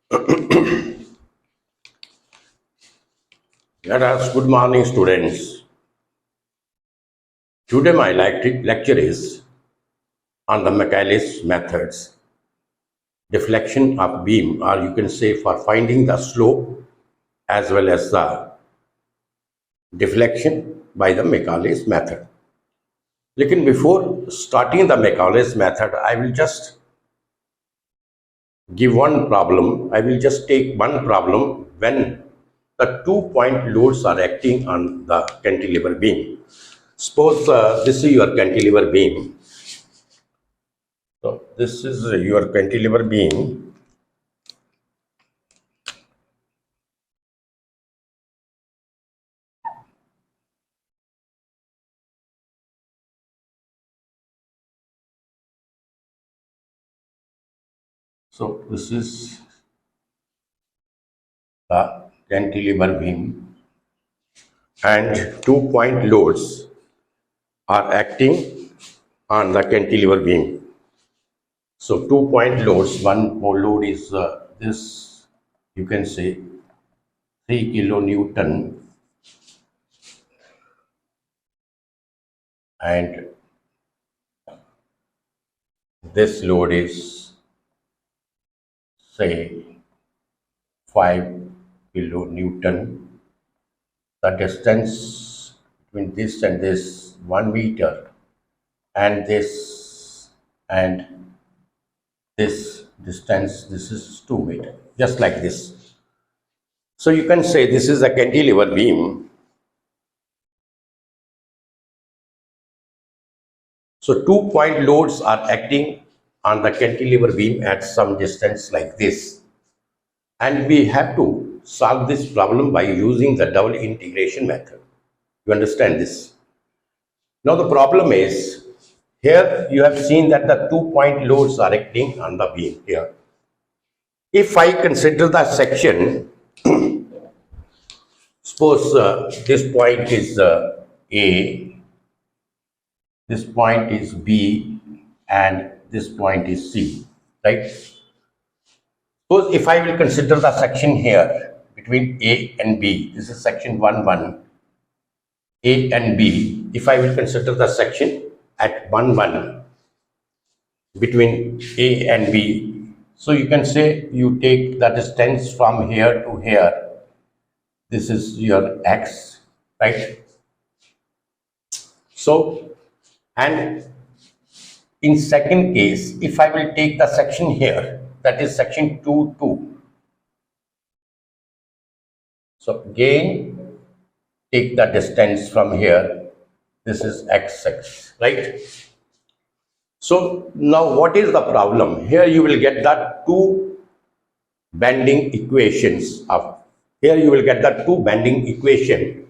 Let us, good morning, students. Today, my lecture is on the Michaelis methods, deflection of beam, or you can say for finding the slope as well as the deflection by the Michaelis method. Lekin before starting the Michaelis method, I will just give one problem. I will just take one problem when the 2-point loads are acting on the cantilever beam. Suppose this is your cantilever beam. So this is your cantilever beam. So this is the cantilever beam, and 2-point loads are acting on the cantilever beam. So 2-point loads, one load is this, you can say 3 kilonewton, and this load is say 5 kilonewton. The distance between this and this 1 meter, and this and this distance, this is 2 meter, just like this. So you can say this is a cantilever beam. So 2-point loads are acting on the cantilever beam at some distance like this, and we have to solve this problem by using the double integration method. You understand this? Now the problem is, here you have seen that the 2-point loads are acting on the beam here. If I consider the section, suppose this point is A, this point is B, and this point is C, right? Suppose if I will consider the section here between A and B, this is section 1, A and B. If I will consider the section at 1, between A and B, so you can say you take the distance from here to here. This is your X, right? So, and in second case, if I will take the section here, that is section 2. So again, take the distance from here. This is X, right? So now what is the problem? Here you will get the two bending equations of, here you will get the two bending equation.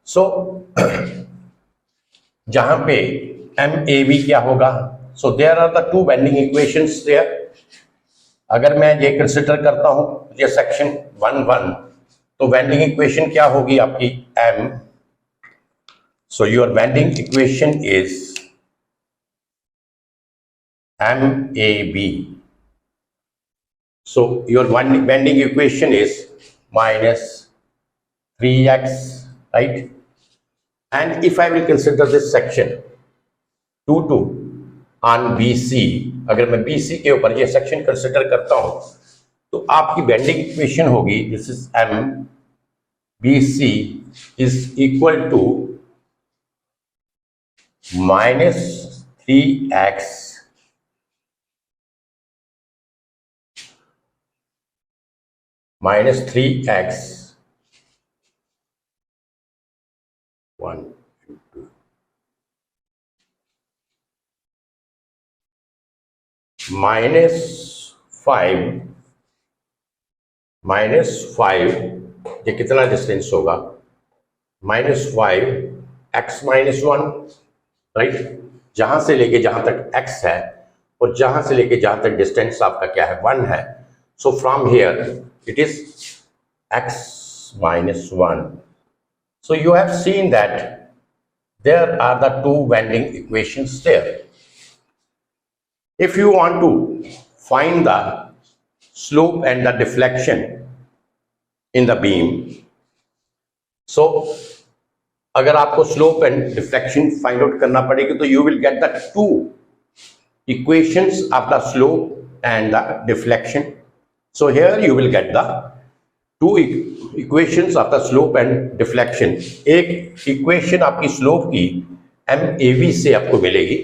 So जहां पे MAB क्या होगा? So there are the two bending equations there. अगर मैं ये consider करता हूं ये सेक्शन 1, तो बेंडिंग इक्वेशन क्या होगी आपकी? M. So your bending equation is MAB. So your bending equation is minus 3x, right? And if I will consider this section 2 on BC, अगर मैं BC के ऊपर ये सेक्शन कंसिडर करता हूं, तो आपकी बेंडिंग इक्वेशन होगी, this is M, BC is equal to minus 3x minus 3x 1 and 2 minus 5 ये कितना डिस्टेंस होगा? -5 x minus 1, राइट? जहां से लेके जहां तक x है और जहां से लेके जहां तक डिस्टेंस आपका क्या है? 1 है. So from here it is x minus 1. So you have seen that there are the two bending equations there. If you want to find the slope and the deflection in the beam. So अगर आपको slope and deflection find out करना पड़ेगी तो you will get the two equations of the slope and the deflection. So here you will get the two equations of the slope and deflection. एक equation आपकी slope की MAV से आपको मिलेगी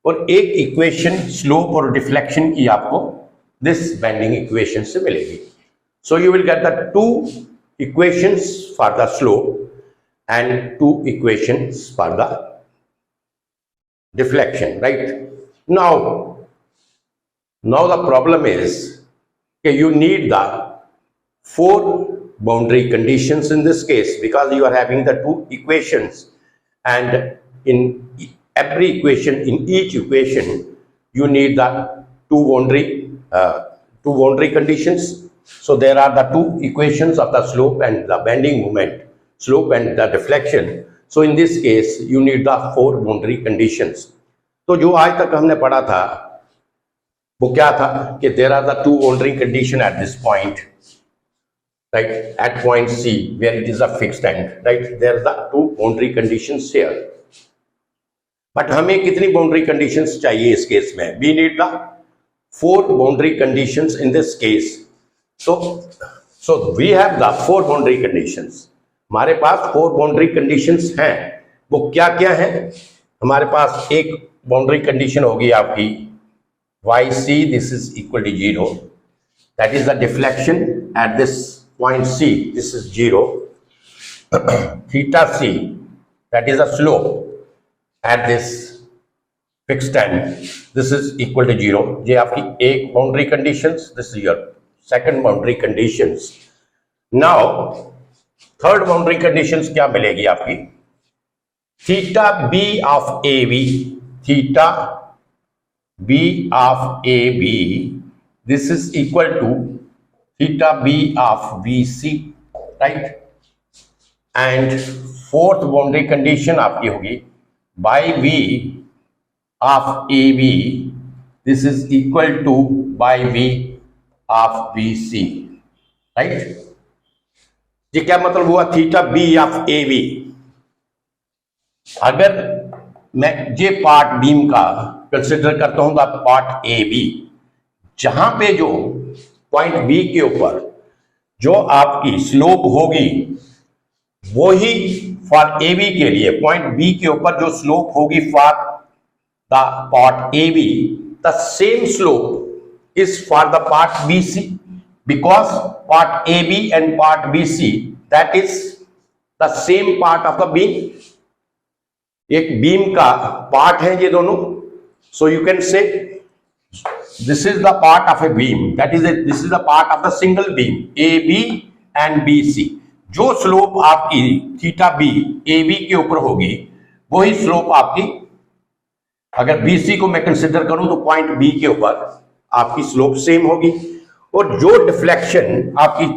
और एक equation slope और deflection की आपको this bending equation से मिलेगी. So you will get the two equations for the slope and two equations for the deflection, right? Now the problem is that you need the four boundary conditions in this case, because you are having the two equations, and in every equation, in each equation, you need the two boundary conditions. So there are the two equations of the slope and the bending moment, slope and the deflection. So in this case, you need the four boundary conditions. तो जो आज तक हमने पढ़ा था वो क्या था कि there are the two boundary condition at this point, right? At point C where it is a fixed end, right? There are the two boundary conditions here. But हमें कितनी boundary conditions चाहिए इस केस में? We need the four boundary conditions in this case. So we have the four boundary conditions. हमारे पास four boundary conditions हैं. वो क्या क्या है? हमारे पास एक boundary condition होगी आपकी YC, this is equal to 0. That is the deflection at this point C. This is 0. Theta C, that is the slope at this fixed end. This is equal to 0. ये आपकी एक boundary conditions. This is your second boundary conditions. Now third boundary conditions क्या मिलेगी आपकी? Theta B of AB, theta B of AB, this is equal to theta B of BC, right? And fourth boundary condition आपकी होगी by B of AB, this is equal to by B of BC, right? ये क्या मतलब हुआ? Theta B of A B. अगर मैं ये part beam का कंसिडर करता हूं तो पार्ट ए बी, जहां पे जो पॉइंट बी के ऊपर जो आपकी स्लोप होगी वही फॉर ए बी के लिए, पॉइंट बी के ऊपर जो स्लोप होगी for the part A B, the same slope is for the part B C, because part AB and part BC, that is the same part of the beam. एक beam का part है ये दोनों. So you can say this is the part of a beam, that is this is the part of the single beam AB and BC. जो slope आपकी theta B AB के ऊपर होगी वही स्लोप आपकी, अगर BC को मैं कंसिडर करूं तो पॉइंट B के ऊपर आपकी स्लोप सेम होगी, और जो डिफ्लेक्शन आपकी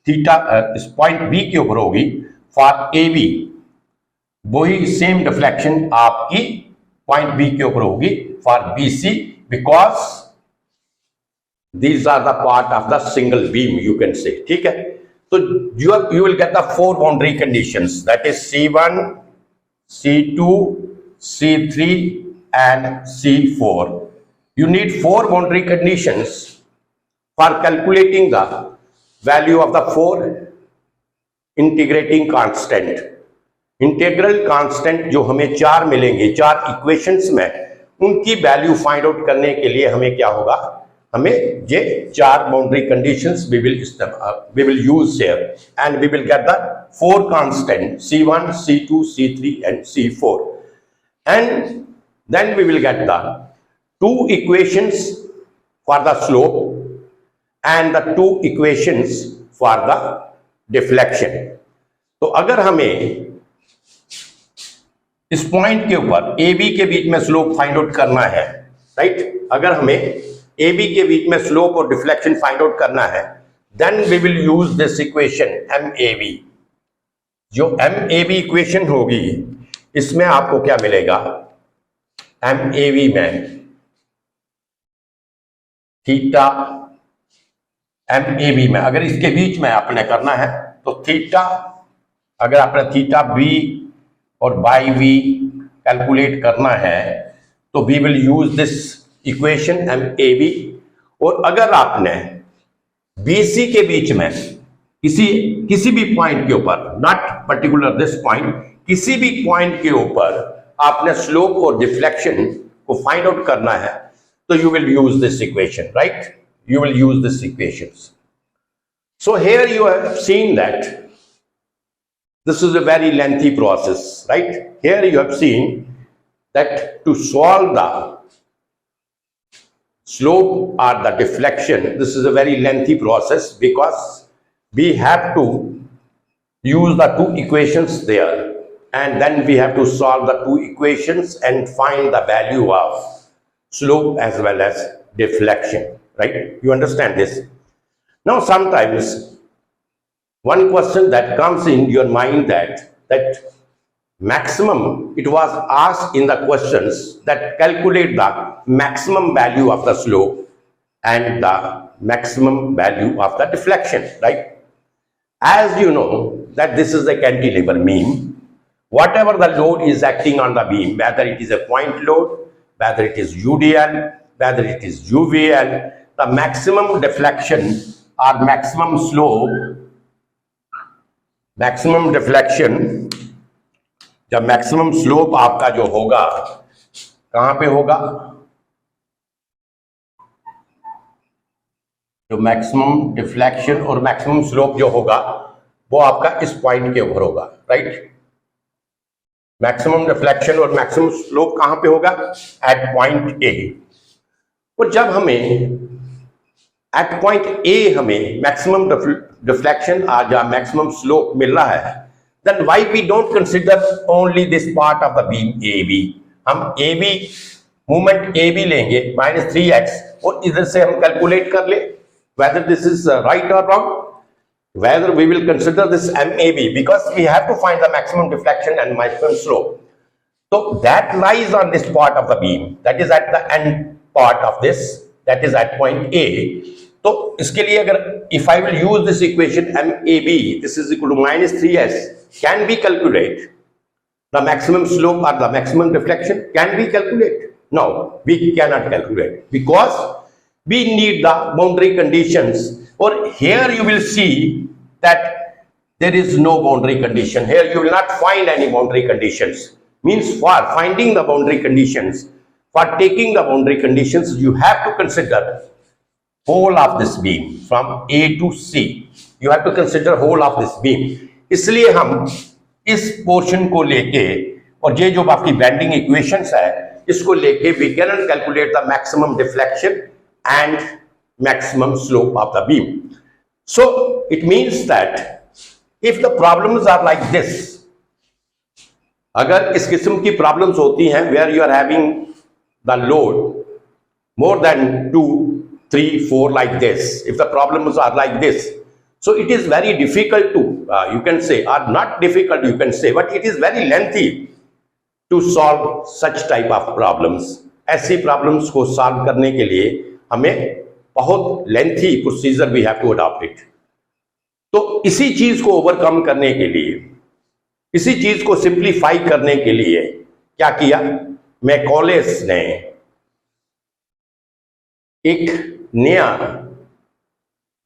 थीटा इस पॉइंट बी के ऊपर होगी फॉर ए बी, वही सेम डिफ्लेक्शन आपकी पॉइंट बी के ऊपर होगी for B C, because these are the part of the single beam, you can say. ठीक है, तो you will get the four boundary conditions, that is C1, C2, C3 and C4. You need four boundary conditions for calculating the value of the four integrating constant. Integral constant जो हमें चार मिलेंगे चार equations में, उनकी value find out करने के लिए हमें क्या होगा? हमें ये चार boundary conditions we will use here and we will get the four constant C1, C2, C3 and C4, and then we will get the two equations for the slope and the two equations for the deflection. तो अगर हमें इस point के ऊपर A B के बीच में slope find out करना है, राइट? अगर हमें ए बी के बीच में स्लोप और डिफ्लेक्शन फाइंड आउट करना है, then we will use this equation M A B. जो एम ए बी इक्वेशन होगी इसमें आपको क्या मिलेगा? एम ए बी में थीटा MAB में, अगर इसके बीच में आपने करना है तो थीटा, अगर आपने थीटा B और बाई V कैलकुलेट करना है तो we will use this equation MAB। और अगर आपने BC के बीच में किसी भी पॉइंट के ऊपर, नॉट पर्टिकुलर दिस पॉइंट, किसी भी पॉइंट के ऊपर आपने स्लोप और डिफ्लेक्शन को फाइंड आउट करना है तो you will use this equation, right? You will use this equations. So here you have seen that this is a very lengthy process, right? Here you have seen that to solve the slope or the deflection, this is a very lengthy process because we have to use the two equations there, and then we have to solve the two equations and find the value of slope as well as deflection, right? You understand this? Now sometimes one question that comes in your mind that maximum, it was asked in the questions that calculate the maximum value of the slope and the maximum value of the deflection, right? As you know that this is a cantilever beam, whatever the load is acting on the beam, whether it is a point load, whether it is UDL, whether it is UVL, the maximum deflection or maximum slope, maximum deflection, जब maximum slope आपका जो होगा कहां पे होगा, जो maximum deflection और maximum slope जो होगा वो आपका इस पॉइंट के ऊपर होगा, राइट? मैक्सिमम डिफ्लेक्शन और मैक्सिमम स्लोप कहां पे होगा? At point A. और जब हमें एट पॉइंट ए हमें मैक्सिमम डिफ्लेक्शन या मैक्सिमम स्लोप मिल रहा है, then why we don't consider only this part of the beam AB? हम AB मूवमेंट AB लेंगे -3x और इधर से हम कैलकुलेट कर ले whether this is right or wrong, whether we will consider this MAB, because we have to find the maximum deflection and maximum slope. So that lies on this part of the beam, that is at the end part of this, that is at point A. तो इसके लिए अगर if I will use this equation MAB, this is equal to -3s, can we calculate the maximum slope or the maximum deflection? Can we calculate? No, we cannot calculate because we need the boundary conditions. Or here you will see that there is no boundary condition. Here you will not find any boundary conditions. Means for finding the boundary conditions, for taking the boundary conditions, you have to consider whole of this beam from A to C. You have to consider whole of this beam. इसलिए हम इस portion को लेके और ये जो आपकी bending equations है इसको लेके we cannot calculate the maximum deflection and maximum slope of the beam. So it means that if the problems are like this, अगर इस किस्म की प्रॉब्लम्स होती हैं where you are having the load more than 2, 3, 4 like this, if the problems are like this, so it is very difficult to you can say, or not difficult you can say, but it is very lengthy to solve such type of problems. ऐसी problems को solve करने के लिए हमें बहुत lengthy procedure we have to adopt it. तो इसी चीज को ओवरकम करने के लिए, इसी चीज को सिंप्लीफाई करने के लिए क्या किया, मैकॉलेस ने एक नया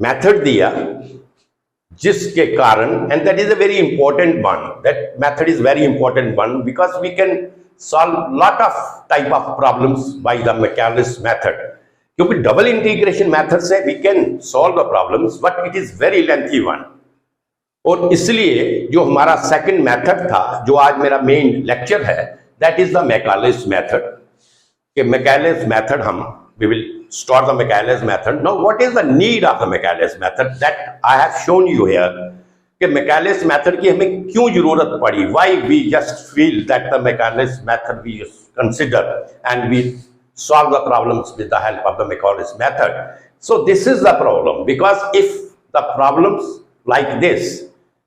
मेथड दिया जिसके कारण, and that is a very important one, that method is very important one because we can solve lot of type of problems by the Macaulay's method. क्योंकि डबल इंटीग्रेशन मेथड से we can solve the problems but it is very lengthy one. और इसलिए जो हमारा second method था जो आज मेरा मेन लेक्चर है, that is the Macaulay's method. कि मैकॉलेस मेथड हम we will start the Macaulay's method. Now what is the need of the Macaulay's method, that I have shown you here कि Macaulay's method की हमें क्यों जरूरत पड़ी, why we just feel that the Macaulay's method we consider and we solve the problems with the help of the Maclaurin's method. So this is the problem, because if the problems like this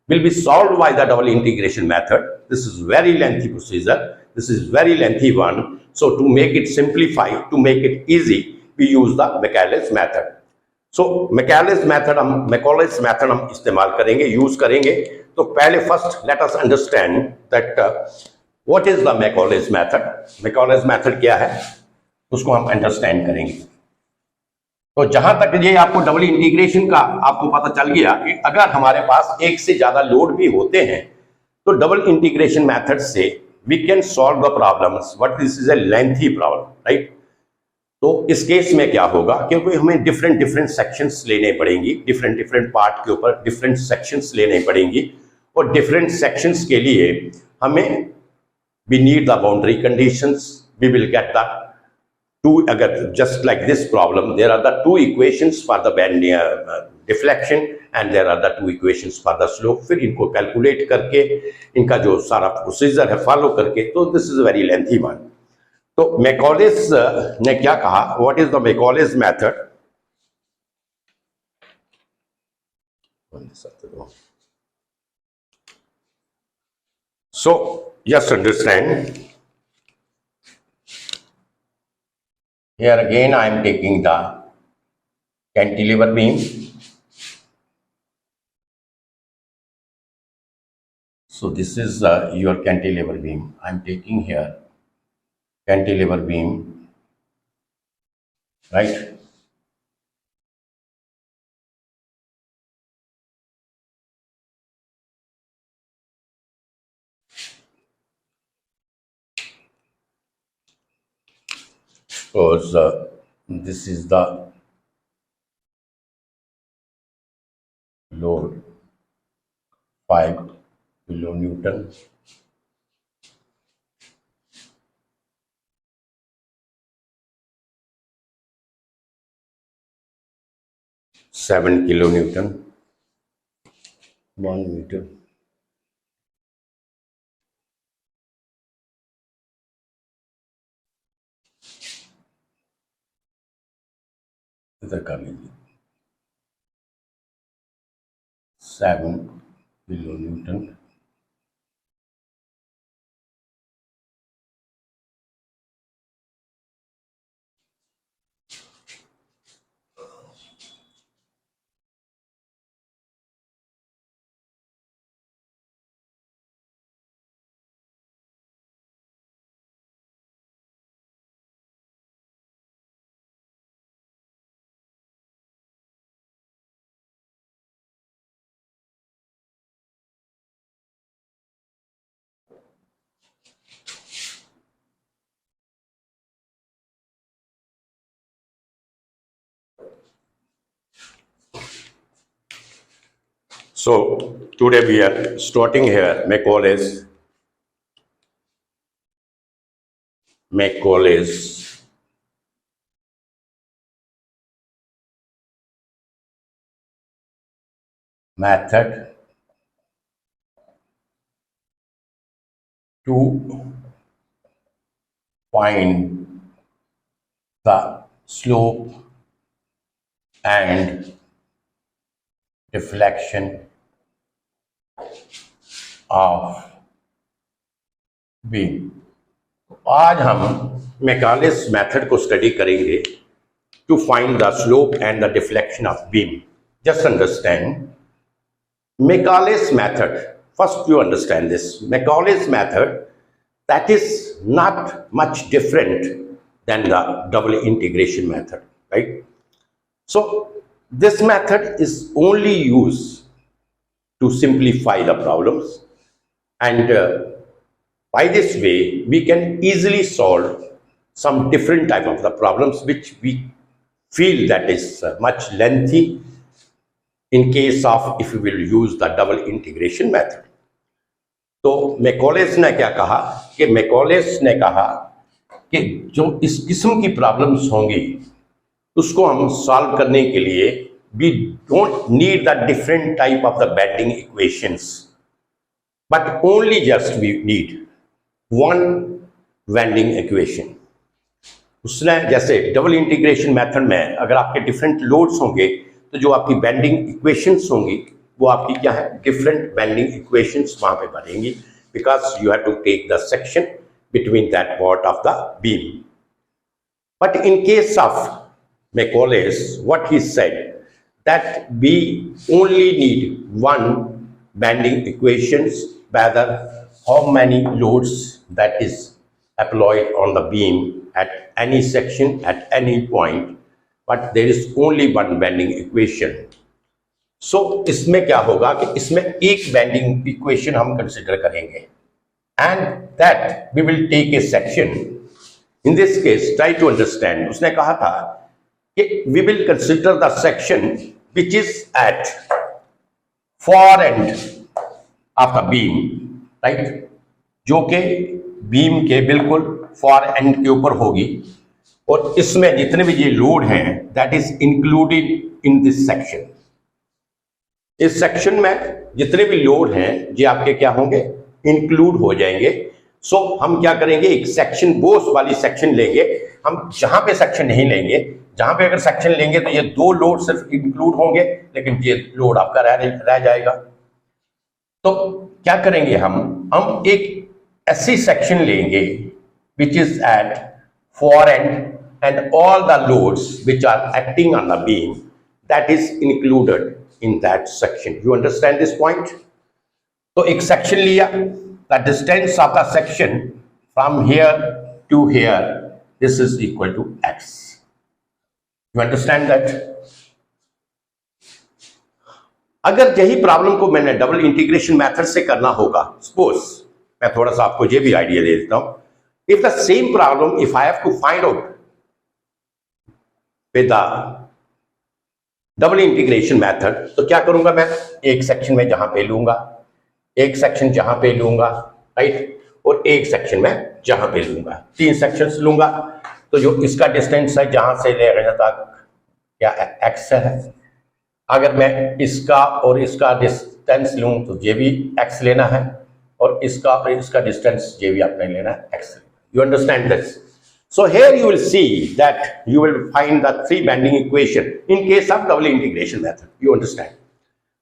will be solved by the double integration method, this is very lengthy procedure, this is very lengthy one. So to make it simplify, to make it easy, we use the Maclaurin's method. So Macaulay's method हम इस्तेमाल करेंगे, use करेंगे। तो पहले first let us understand that what is the Macaulay's method. Macaulay's method क्या है उसको हम अंडरस्टैंड करेंगे। तो जहां तक ये आपको डबल इंटीग्रेशन का आपको पता चल गया कि अगर हमारे पास एक से ज्यादा लोड भी होते हैं तो डबल इंटीग्रेशन मेथड से we can solve the problems but this is a lengthy problem, right. तो इस केस में क्या होगा, क्योंकि हमें डिफरेंट सेक्शंस लेने पड़ेंगी, डिफरेंट पार्ट के ऊपर डिफरेंट सेक्शंस लेने पड़ेंगी, और डिफरेंट सेक्शंस के लिए हमें we need the boundary conditions. We will get the two, अगर just like this problem there are the two equations for the bend deflection and there are the two equations for the slope. फिर इनको calculate करके इनका जो सारा procedure है follow करके, तो this is very lengthy one. तो मैकॉलेस ने क्या कहा, what is the Macaulay's method. So just understand, here again I am taking the cantilever beam. So this is your cantilever beam. I am taking here cantilever beam, right? Because this is the load 5 kilonewton, kilonewton 1 meter, इधर कर लीजिए 7 kilonewton, So today we are starting here Macaulay's method to find the slope and deflection of beam। आज हम Macaulay's method को study करेंगे to find the slope and the deflection of beam. Just understand Macaulay's method, first you understand this Macaulay's method, that is not much different than the double integration method, right? So this method is only used to simplify the problems, and by this way we can easily solve some different type of the problems which we feel that is much lengthy in case of if we will use the double integration method। तो Macaulay's ने क्या कहा कि मैकॉलेस ने कहा कि जो इस किस्म की प्रॉब्लम्स होंगी उसको हम सॉल्व करने के लिए we don't need the different type of the bending equations, but only just we need one bending equation. उसने जैसे डबल इंटीग्रेशन मेथड में अगर आपके डिफरेंट लोड्स होंगे तो जो आपकी बेंडिंग इक्वेशंस होंगी वो आपकी क्या है, डिफरेंट बेंडिंग इक्वेशंस वहां पे बनेंगी, because you have to take the section between that part of the beam. But in case of Macaulay's what he said that we only need one bending equations, whether how many loads that is applied on the beam at any section at any point, but there is only one bending equation. So इसमें क्या होगा कि इसमें एक bending equation हम consider करेंगे, and that we will take a section. In this case, try to understand. उसने कहा था कि we will consider the section which is at far end of the beam, right? जो कि बीम के बिल्कुल far end के ऊपर होगी, और इसमें जितने भी ये लोड हैं that is included in this section. इस सेक्शन में जितने भी लोड हैं ये आपके क्या होंगे, इंक्लूड हो जाएंगे. सो हम क्या करेंगे, एक सेक्शन बोस वाली सेक्शन लेंगे. हम जहां पे सेक्शन नहीं लेंगे, जहां पे अगर सेक्शन लेंगे तो ये दो लोड सिर्फ इंक्लूड होंगे, लेकिन ये लोड आपका रह जाएगा. तो क्या करेंगे, हम एक ऐसी सेक्शन लेंगे which is at four and all the loads which are acting on the beam that is included in that section. You understand this point? तो एक सेक्शन लिया, the distance of the section from here to here, this is equal to x. You understand that? अगर यही problem को मैंने double integration method से करना होगा, सपोज मैं थोड़ा सा आपको ये भी आइडिया दे देता हूं. If the same problem if I have to find out with the double integration method, तो क्या करूंगा, मैं एक सेक्शन में जहां पे लूंगा, एक सेक्शन जहां पे लूंगा, राइट, और एक सेक्शन में जहां पे लूंगा, तीन सेक्शंस लूंगा. तो जो इसका डिस्टेंस है जहां से ले तक क्या एक्स है. अगर मैं इसका और इसका डिस्टेंस लूं तो ये भी एक्स लेना है, और इसका और इसका डिस्टेंस ये भी आपने लेना है x. You understand this? So here you will see that you will find the three bending equation in case of double integration method. You understand?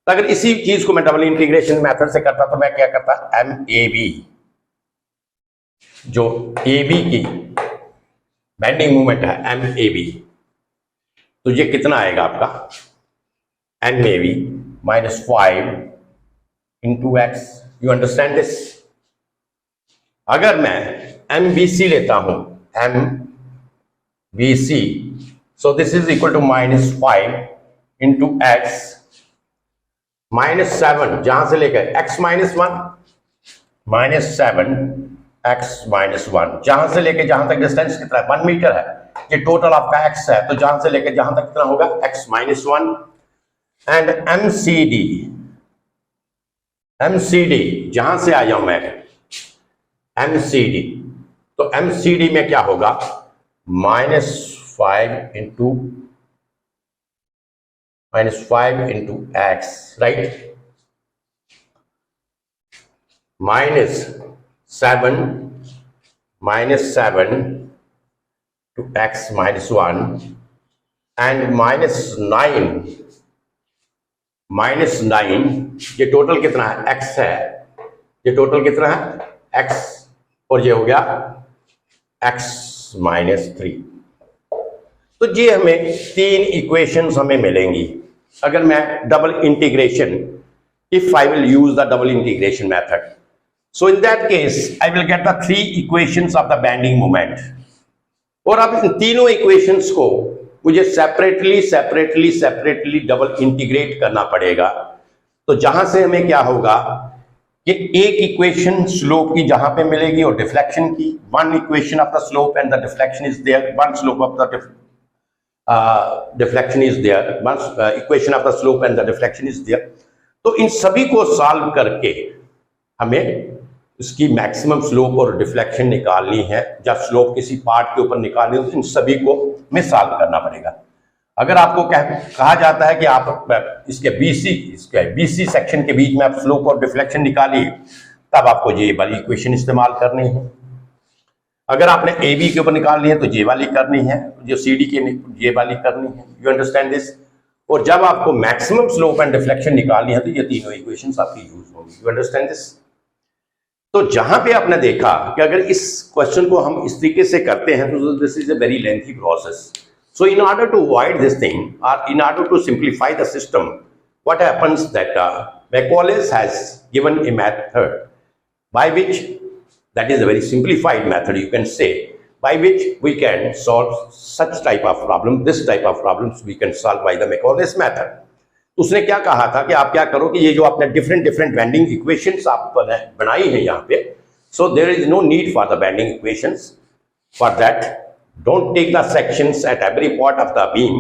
तो अगर इसी चीज को मैं डबल इंटीग्रेशन मेथड से करता तो मैं क्या करता, एम ए बी, जो ए बी की बेंडिंग मूवमेंट है एम ए बी, तो ये कितना आएगा आपका, M A B minus 5 into X. You understand this? अगर मैं एम बी सी लेता हूं, M B C, so this is equal to minus 5 into x minus 7, जहां से लेकर x minus 1 minus 7 x minus 1, जहां से लेकर जहां तक डिस्टेंस कितना है, 1 मीटर है. ये टोटल आपका x है, तो जहां से लेकर जहां तक कितना होगा, x minus 1. एंड MCD जहां से आया हूं मैं, MCD, तो MCD में क्या होगा, minus 5 into X, right, minus 7 to X minus 1 and minus 9. ये टोटल कितना है, एक्स है, ये टोटल कितना है, एक्स, और ये हो गया x माइनस 3. तो ये हमें तीन इक्वेशंस हमें मिलेंगी अगर मैं double integration, if I will use the double integration method. So in that case I will get the three equations of the bending moment. और अब इन तीनों इक्वेशंस को मुझे सेपरेटली डबल इंटीग्रेट करना पड़ेगा. तो जहां से हमें क्या होगा कि एक इक्वेशन स्लोप की जहां पे मिलेगी और डिफ्लेक्शन की, one equation of the slope and the deflection is there, one slope of the deflection is there, one equation of the slope and the deflection is there. तो इन सभी को सॉल्व करके हमें इसकी मैक्सिमम स्लोप और deflection निकालनी है, जब स्लोप किसी पार्ट के ऊपर निकालनी है तो इन सभी को हमें सॉल्व करना पड़ेगा. अगर आपको कहा जाता है कि आप इसके बीसी सेक्शन के बीच में आप स्लोप और डिफ्लेक्शन निकालिए, तब आपको ये वाली इक्वेशन इस्तेमाल करनी है. अगर आपने ए बी के ऊपर निकालनी है तो ये वाली करनी है, जो सी डी के ये वाली करनी है. You understand this? और जब आपको मैक्सिमम स्लोप एंड डिफ्लेक्शन निकालनी है तो ये तीनों इक्वेशंस आपकी यूज होंगी. You understand this? तो जहां पे आपने देखा कि अगर इस क्वेश्चन को हम इस तरीके से करते हैं तो this is a very lengthy process. So in order to avoid this thing, or in order to simplify the system, what happens that Macaulay has given a method by which, that is a very simplified method you can say, by which we can solve such type of problem, this type of problems we can solve by the Macaulay's method. उसने क्या कहा था कि आप क्या करो कि ये जो आपने डिफरेंट बैंडिंग इक्वेशंस आप बनाई हैं यहाँ पे, so there is no need for the bending equations. For that, don't take the sections at every part of the beam.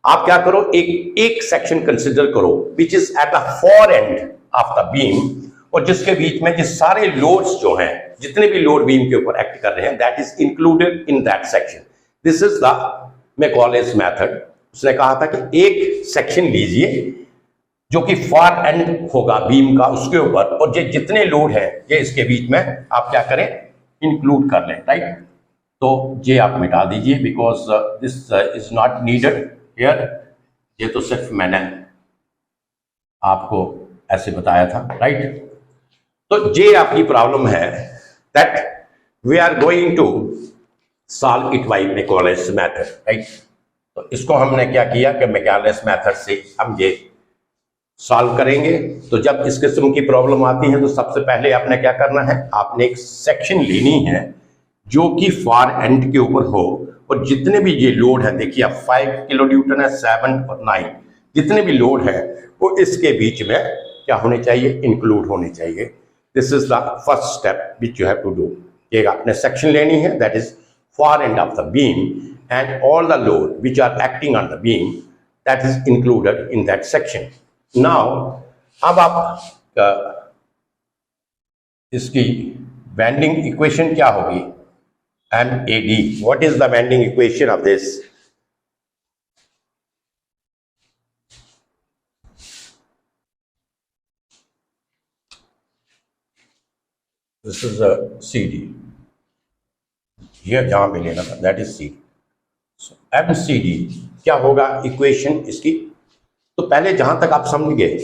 आप क्या करो, एक सेक्शन कंसिडर करो which is at the far end of the beam, और जिसके बीच में जो सारे लोड्स जो हैं, जितने भी लोड बीम के ऊपर एक्ट कर रहे हैं, that is included in that section. This is the Macaulay's method. उसने कहा था कि एक सेक्शन लीजिए जो कि फार एंड होगा बीम का, उसके ऊपर, और ये जितने लोड है ये इसके बीच में आप क्या करें, इंक्लूड कर लें, राइट। तो ये आप मिटा दीजिए because this is not needed here. ये तो सिर्फ मैंने आपको ऐसे बताया था, राइट। तो ये आपकी प्रॉब्लम है that we are going to solve it by Macaulay's method, right. तो इसको हमने क्या किया कि Macaulay's मेथड से हम ये सॉल्व करेंगे। तो जब इस किस्म की प्रॉब्लम आती है तो सबसे पहले आपने क्या करना है, आपने एक सेक्शन लेनी है जो कि फार एंड के ऊपर हो, और जितने भी ये लोड है, देखिए आप 5 किलो न्यूटन है, 7 और 9, जितने भी लोड है वो इसके बीच में क्या होने चाहिए, इंक्लूड होने चाहिए। This is the first step which you have to do. ये आपने सेक्शन लेनी है that is far end of the beam, and all the load which are acting on the beam that is included in that section. Now अब आप इसकी bending equation क्या होगी, MAD. What is the bending equation of this? This is a CD. Here जहां पे लेना था that is CD. So MCD क्या होगा इक्वेशन इसकी। तो पहले जहां तक आप समझ गए,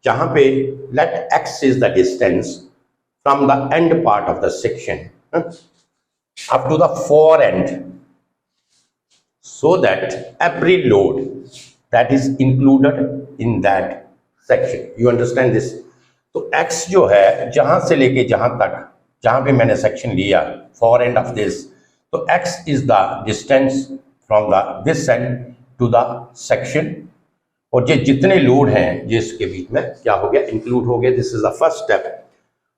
जहां पे let x is the distance from the end part of the section up to the far end, so that every load that is included in that section. You understand this? तो x जो है जहां से लेके जहां तक, जहां पे मैंने सेक्शन लिया far end of this, तो x is the distance from the this end to the section, और ये जितने लोड हैं ये इसके बीच में क्या हो गया, इंक्लूड हो गया। This is the first step.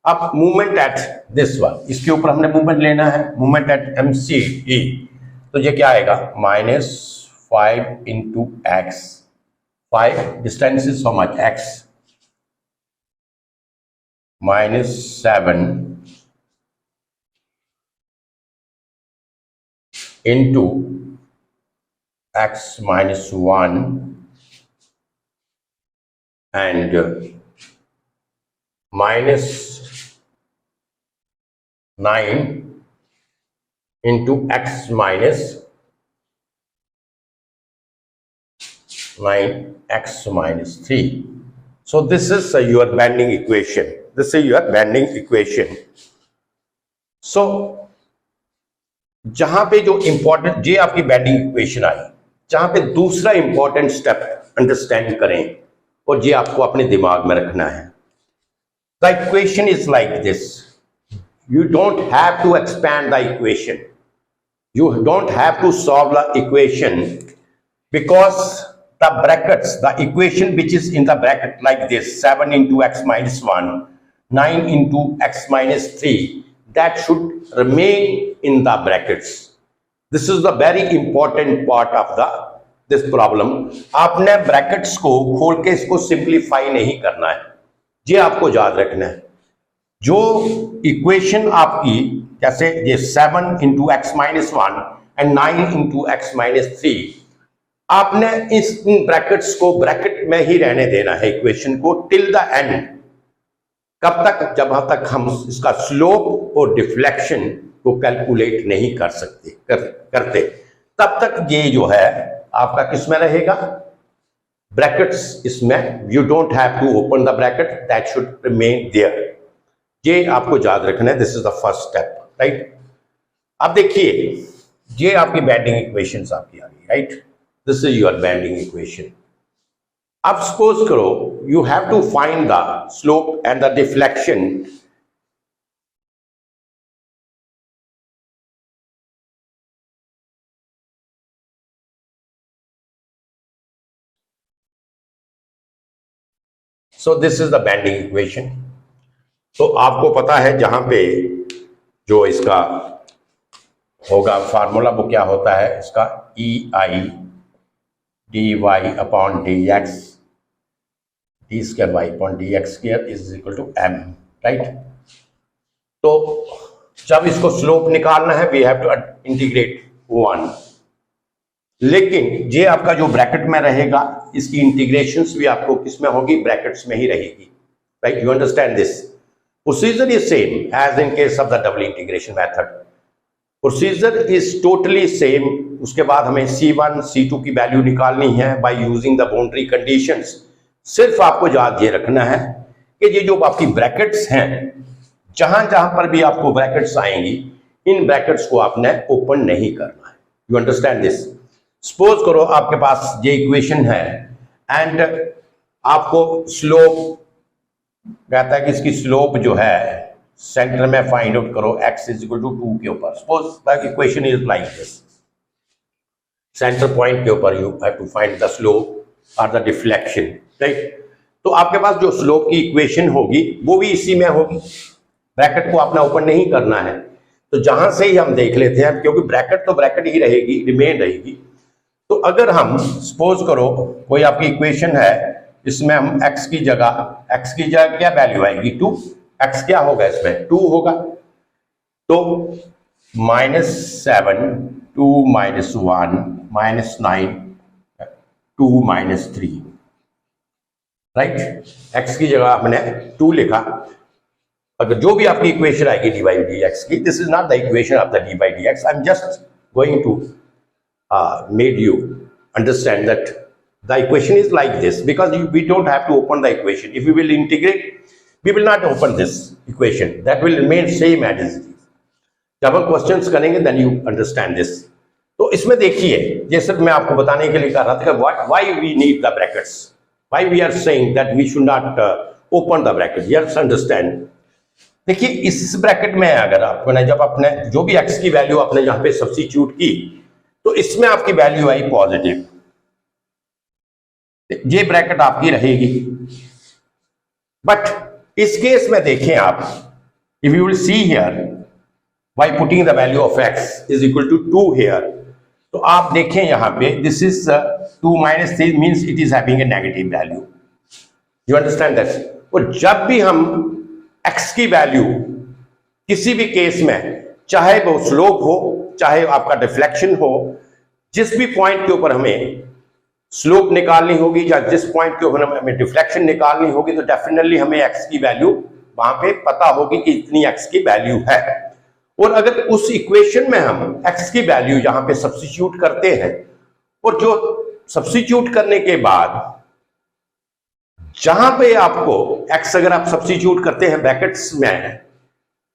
अब मूवमेंट एट दिस वन, इसके ऊपर हमने मूवमेंट लेना है, मूवमेंट एट MCD, तो ये क्या आएगा, -5 into x, 5 distance is how much, x, -7 into x -1 and -9 into x minus 9x minus 3. So this is your bending equation. This is your bending equation. So जहां पे जो important, ये आपकी bending equation आई, जहां पे दूसरा इंपॉर्टेंट स्टेप अंडरस्टैंड करें और ये आपको अपने दिमाग में रखना है। The equation is like this, you don't have to expand the equation, you don't have to solve the equation, because the brackets, the equation which is in the bracket like this, 7 into x minus 1, 9 into x minus 3, that should remain in the brackets. This is the very important part of this problem. आपने brackets को खोल के इसको simplify नहीं करना है, ये आपको याद रखना है। जो इक्वेशन आपकी जैसे ये 7 into x minus 1 and 9 into x minus 3, आपने इस ब्रैकेट्स को ब्रैकेट में ही रहने देना है इक्वेशन को टिल द एंड। कब तक, जब तक हम इसका स्लोप और डिफ्लेक्शन को कैलकुलेट नहीं कर सकते करते, तब तक ये जो है आपका किस में रहेगा, ब्रैकेट्स इसमें। You don't have to open the bracket, that should remain there. ये आपको याद रखना है। This is the first step, right. अब देखिए ये आपकी बैंडिंग इक्वेशंस आपकी आ गई, राइट? This is your bending equation. अब सपोज करो you have to find the slope and the deflection so this is the bending equation. तो आपको पता है जहां पे जो इसका होगा फार्मूला वो क्या होता है इसका, E I d y upon D x d square Y upon D x square is equal to M, right? तो जब इसको स्लोप निकालना है वी हैव टू इंटीग्रेट 1, लेकिन ये आपका जो ब्रैकेट में रहेगा इसकी इंटीग्रेशंस भी आपको किस में होगी, ब्रैकेट्स में ही रहेगी, right? You understand this? Procedure is same as in case of the double integration method. Procedure is totally same. उसके बाद हमें C1 C2 की वैल्यू निकालनी है by using the boundary conditions. सिर्फ आपको याद ये रखना है कि ये जो आपकी ब्रैकेट्स हैं, जहां जहां पर भी आपको ब्रैकेट्स आएंगी, इन ब्रैकेट्स को आपने ओपन नहीं करना है। You understand this? सपोज करो आपके पास ये इक्वेशन है एंड आपको स्लोप कहता है कि इसकी स्लोप जो है सेंटर में फाइंड आउट करो x इज इक्वल टू 2 के ऊपर। Suppose the equation is like this, centre point के ऊपर you have to find the slope और द डिफ्लेक्शन, राइट? तो आपके पास जो स्लोप की इक्वेशन होगी वो भी इसी में होगी, ब्रैकेट को आपने ओपन नहीं करना है। तो जहां से ही हम देख लेते हैं, क्योंकि ब्रैकेट तो ब्रैकेट ही रहेगी, रिमेन रहेगी। तो अगर हम सपोज करो कोई आपकी इक्वेशन है, इसमें हम x की जगह क्या वैल्यू आएगी, 2। x क्या होगा इसमें, 2 होगा। तो -7 2 -1 -9 2 -3, राइट? x की जगह हमने 2 लिखा। अगर जो भी आपकी इक्वेशन आएगी dy dx की, this is not the equation of the dy dx, I am just going to made you understand that the equation is like this, because we don't have to open the equation. If we will integrate, we will not open this equation, that will remain same as it is. जब हम questions करेंगे then you understand this. तो इसमें देखिए, जैसे मैं आपको बताने के लिए कह रहा था कि why we need the brackets, why we are saying that we should not open the bracket. Yes, understand. देखिए इस ब्रैकेट में अगर आपने जब अपने जो भी x की वैल्यू आपने यहाँ पे सब्स्टिट्यूट की, तो इसमें आपकी वैल्यू आई पॉजिटिव, ये ब्रैकेट आपकी रहेगी। बट इस केस में देखें आप, if you will see here by putting the value of x is equal to 2 here, तो आप देखें यहां पे this is 2 - 3 means it is having a negative value. You understand that? और जब भी हम x की वैल्यू किसी भी केस में, चाहे वो स्लोप हो चाहे आपका डिफ्लेक्शन हो, जिस भी पॉइंट के ऊपर हमें स्लोप निकालनी होगी या जिस पॉइंट के ऊपर हमें डिफ्लेक्शन निकालनी होगी, तो डेफिनेटली हमें x की वैल्यू वहां पे पता होगी कि इतनी x की वैल्यू है। और अगर उस इक्वेशन में हम x की वैल्यू यहां पे सब्स्टिट्यूट करते हैं, और जो सब्स्टिट्यूट करने के बाद जहां पे आपको x अगर आप सब्स्टिट्यूट करते हैं ब्रैकेट्स में,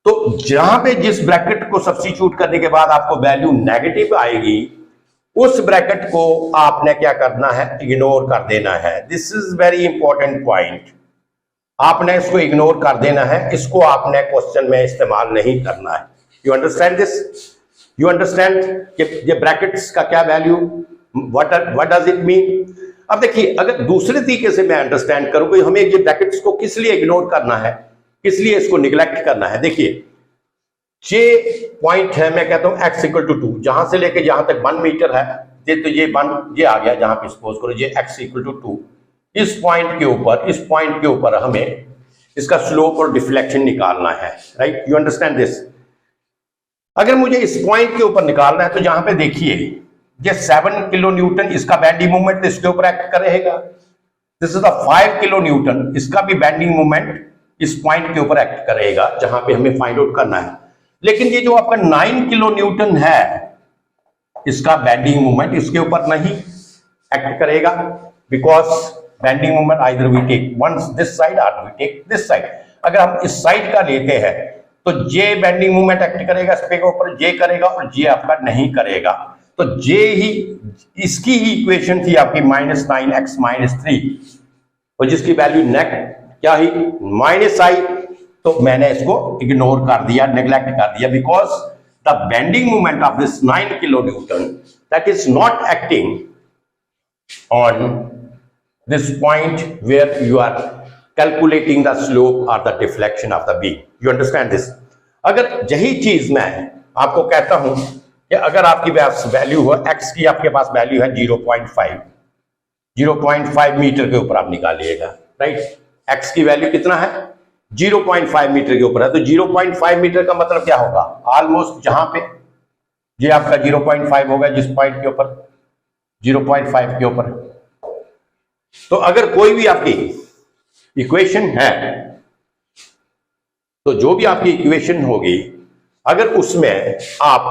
तो जहां पे जिस ब्रैकेट को सब्स्टिट्यूट करने के बाद आपको वैल्यू नेगेटिव आएगी, उस ब्रैकेट को आपने क्या करना है, इग्नोर कर देना है। This is very important point. आपने इसको इग्नोर कर देना है, इसको आपने क्वेश्चन में इस्तेमाल नहीं करना है। You understand this? You understand कि ये ब्रैकेट्स का क्या value, what does it mean? अब देखिए, अगर दूसरे तरीके से मैं अंडरस्टैंड करूं कि हमें ये ब्रैकेट्स को किस लिए इग्नोर करना है, किस लिए इसको निगलेक्ट करना है। देखिए ये पॉइंट है, मैं कहता हूं x इक्वल टू 2, जहां से लेके जहां तक 1 मीटर है, ये तो ये आ गया, जहां पे सपोज करो ये x इक्वल टू 2, इस पॉइंट के ऊपर हमें इसका स्लोप और डिफ्लेक्शन निकालना है, राइट? You understand this? अगर मुझे इस पॉइंट के ऊपर निकालना है, तो यहां पे देखिए ये 7 किलो न्यूटन इसका बेंडिंग मोमेंट इसके ऊपर एक्ट करेगा। This is the 5 kilo Newton, इसका भी बेंडिंग मोमेंट इस पॉइंट के ऊपर एक्ट करेगा जहां पे हमें फाइंड आउट करना है। लेकिन ये जो आपका 9 किलो न्यूटन है, इसका बेंडिंग मोमेंट इसके ऊपर नहीं एक्ट करेगा, because bending moment either we take one this side और वी टेक दिस साइड। अगर हम इस साइड का लेते हैं तो जे बेंडिंग मूवमेंट एक्ट करेगा स्प्रिंग के ऊपर, जे करेगा और जे आपका नहीं करेगा। तो जे ही इसकी ही इक्वेशन थी आपकी -9x-3 और जिसकी वैल्यू नेक क्या ही माइनस आई, तो मैंने इसको इग्नोर कर दिया, नेग्लेक्ट कर दिया, because the bending movement of this 9 kilo Newton that is not acting on this point where you are calculating the slope or the deflection of the beam. You understand this? अगर यही चीज मैं आपको कहता हूं कि अगर आपकी वैल्यू हो x की, आपके पास वैल्यू है 0.5 मीटर के ऊपर आप निकालिएगा, राइट? x की वैल्यू कितना है? 0.5 मीटर के ऊपर है, तो 0.5 मीटर का मतलब क्या होगा? ऑलमोस्ट जहां पे ये आपका 0.5 होगा, जिस पॉइंट के ऊपर 0.5 के ऊपर। तो अगर कोई भी आपकी इक्वेशन है, तो जो भी आपकी इक्वेशन होगी, अगर उसमें आप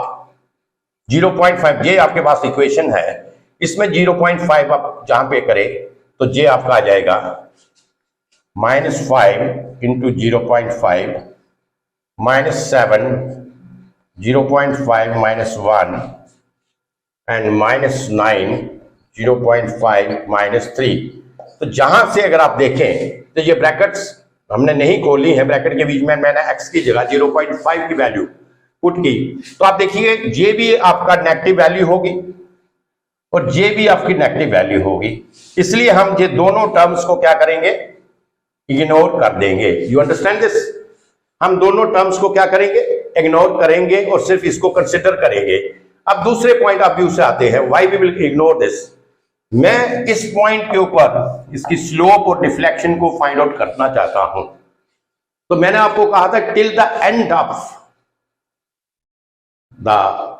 0.5, ये आपके पास इक्वेशन है, इसमें 0.5 आप जहां पे करें तो जे आपका आ जाएगा -5 × 0.5 -7 0.5 -1 एंड -9 0.5 -3। तो जहां से अगर आप देखें तो ये ब्रैकेट्स हमने नहीं खोली है, ब्रैकेट के बीच में मैंने x की जगह 0.5 की वैल्यू पुट की, तो आप देखिए जे भी आपका नेगेटिव वैल्यू होगी और जे भी आपकी नेगेटिव वैल्यू होगी, इसलिए हम ये दोनों टर्म्स को क्या करेंगे? इग्नोर कर देंगे। You understand this? हम दोनों टर्म्स को क्या करेंगे? इग्नोर करेंगे और सिर्फ इसको कंसिडर करेंगे। अब दूसरे पॉइंट ऑफ व्यू से आते हैं, why we will ignore this. मैं इस पॉइंट के ऊपर इसकी स्लोप और डिफ्लेक्शन को फाइंड आउट करना चाहता हूं। तो मैंने आपको कहा था till the end of the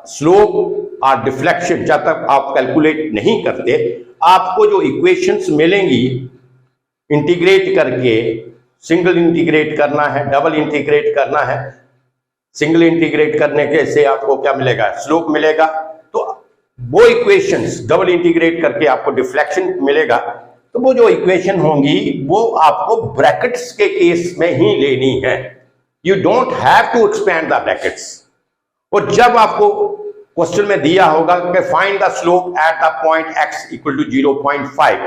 slope और डिफ्लेक्शन, जब तक आप कैलकुलेट नहीं करते, आपको जो इक्वेशंस मिलेंगी इंटीग्रेट करके, सिंगल इंटीग्रेट करना है, डबल इंटीग्रेट करना है। सिंगल इंटीग्रेट करने के से आपको क्या मिलेगा? स्लोप मिलेगा। तो वो इक्वेशंस डबल इंटीग्रेट करके आपको डिफ्लेक्शन मिलेगा। तो वो जो इक्वेशन होंगी वो आपको ब्रैकेट्स के केस में ही लेनी है। You don't have to expand the brackets. और जब आपको क्वेश्चन में दिया होगा कि find the slope at the point x equal to 0.5,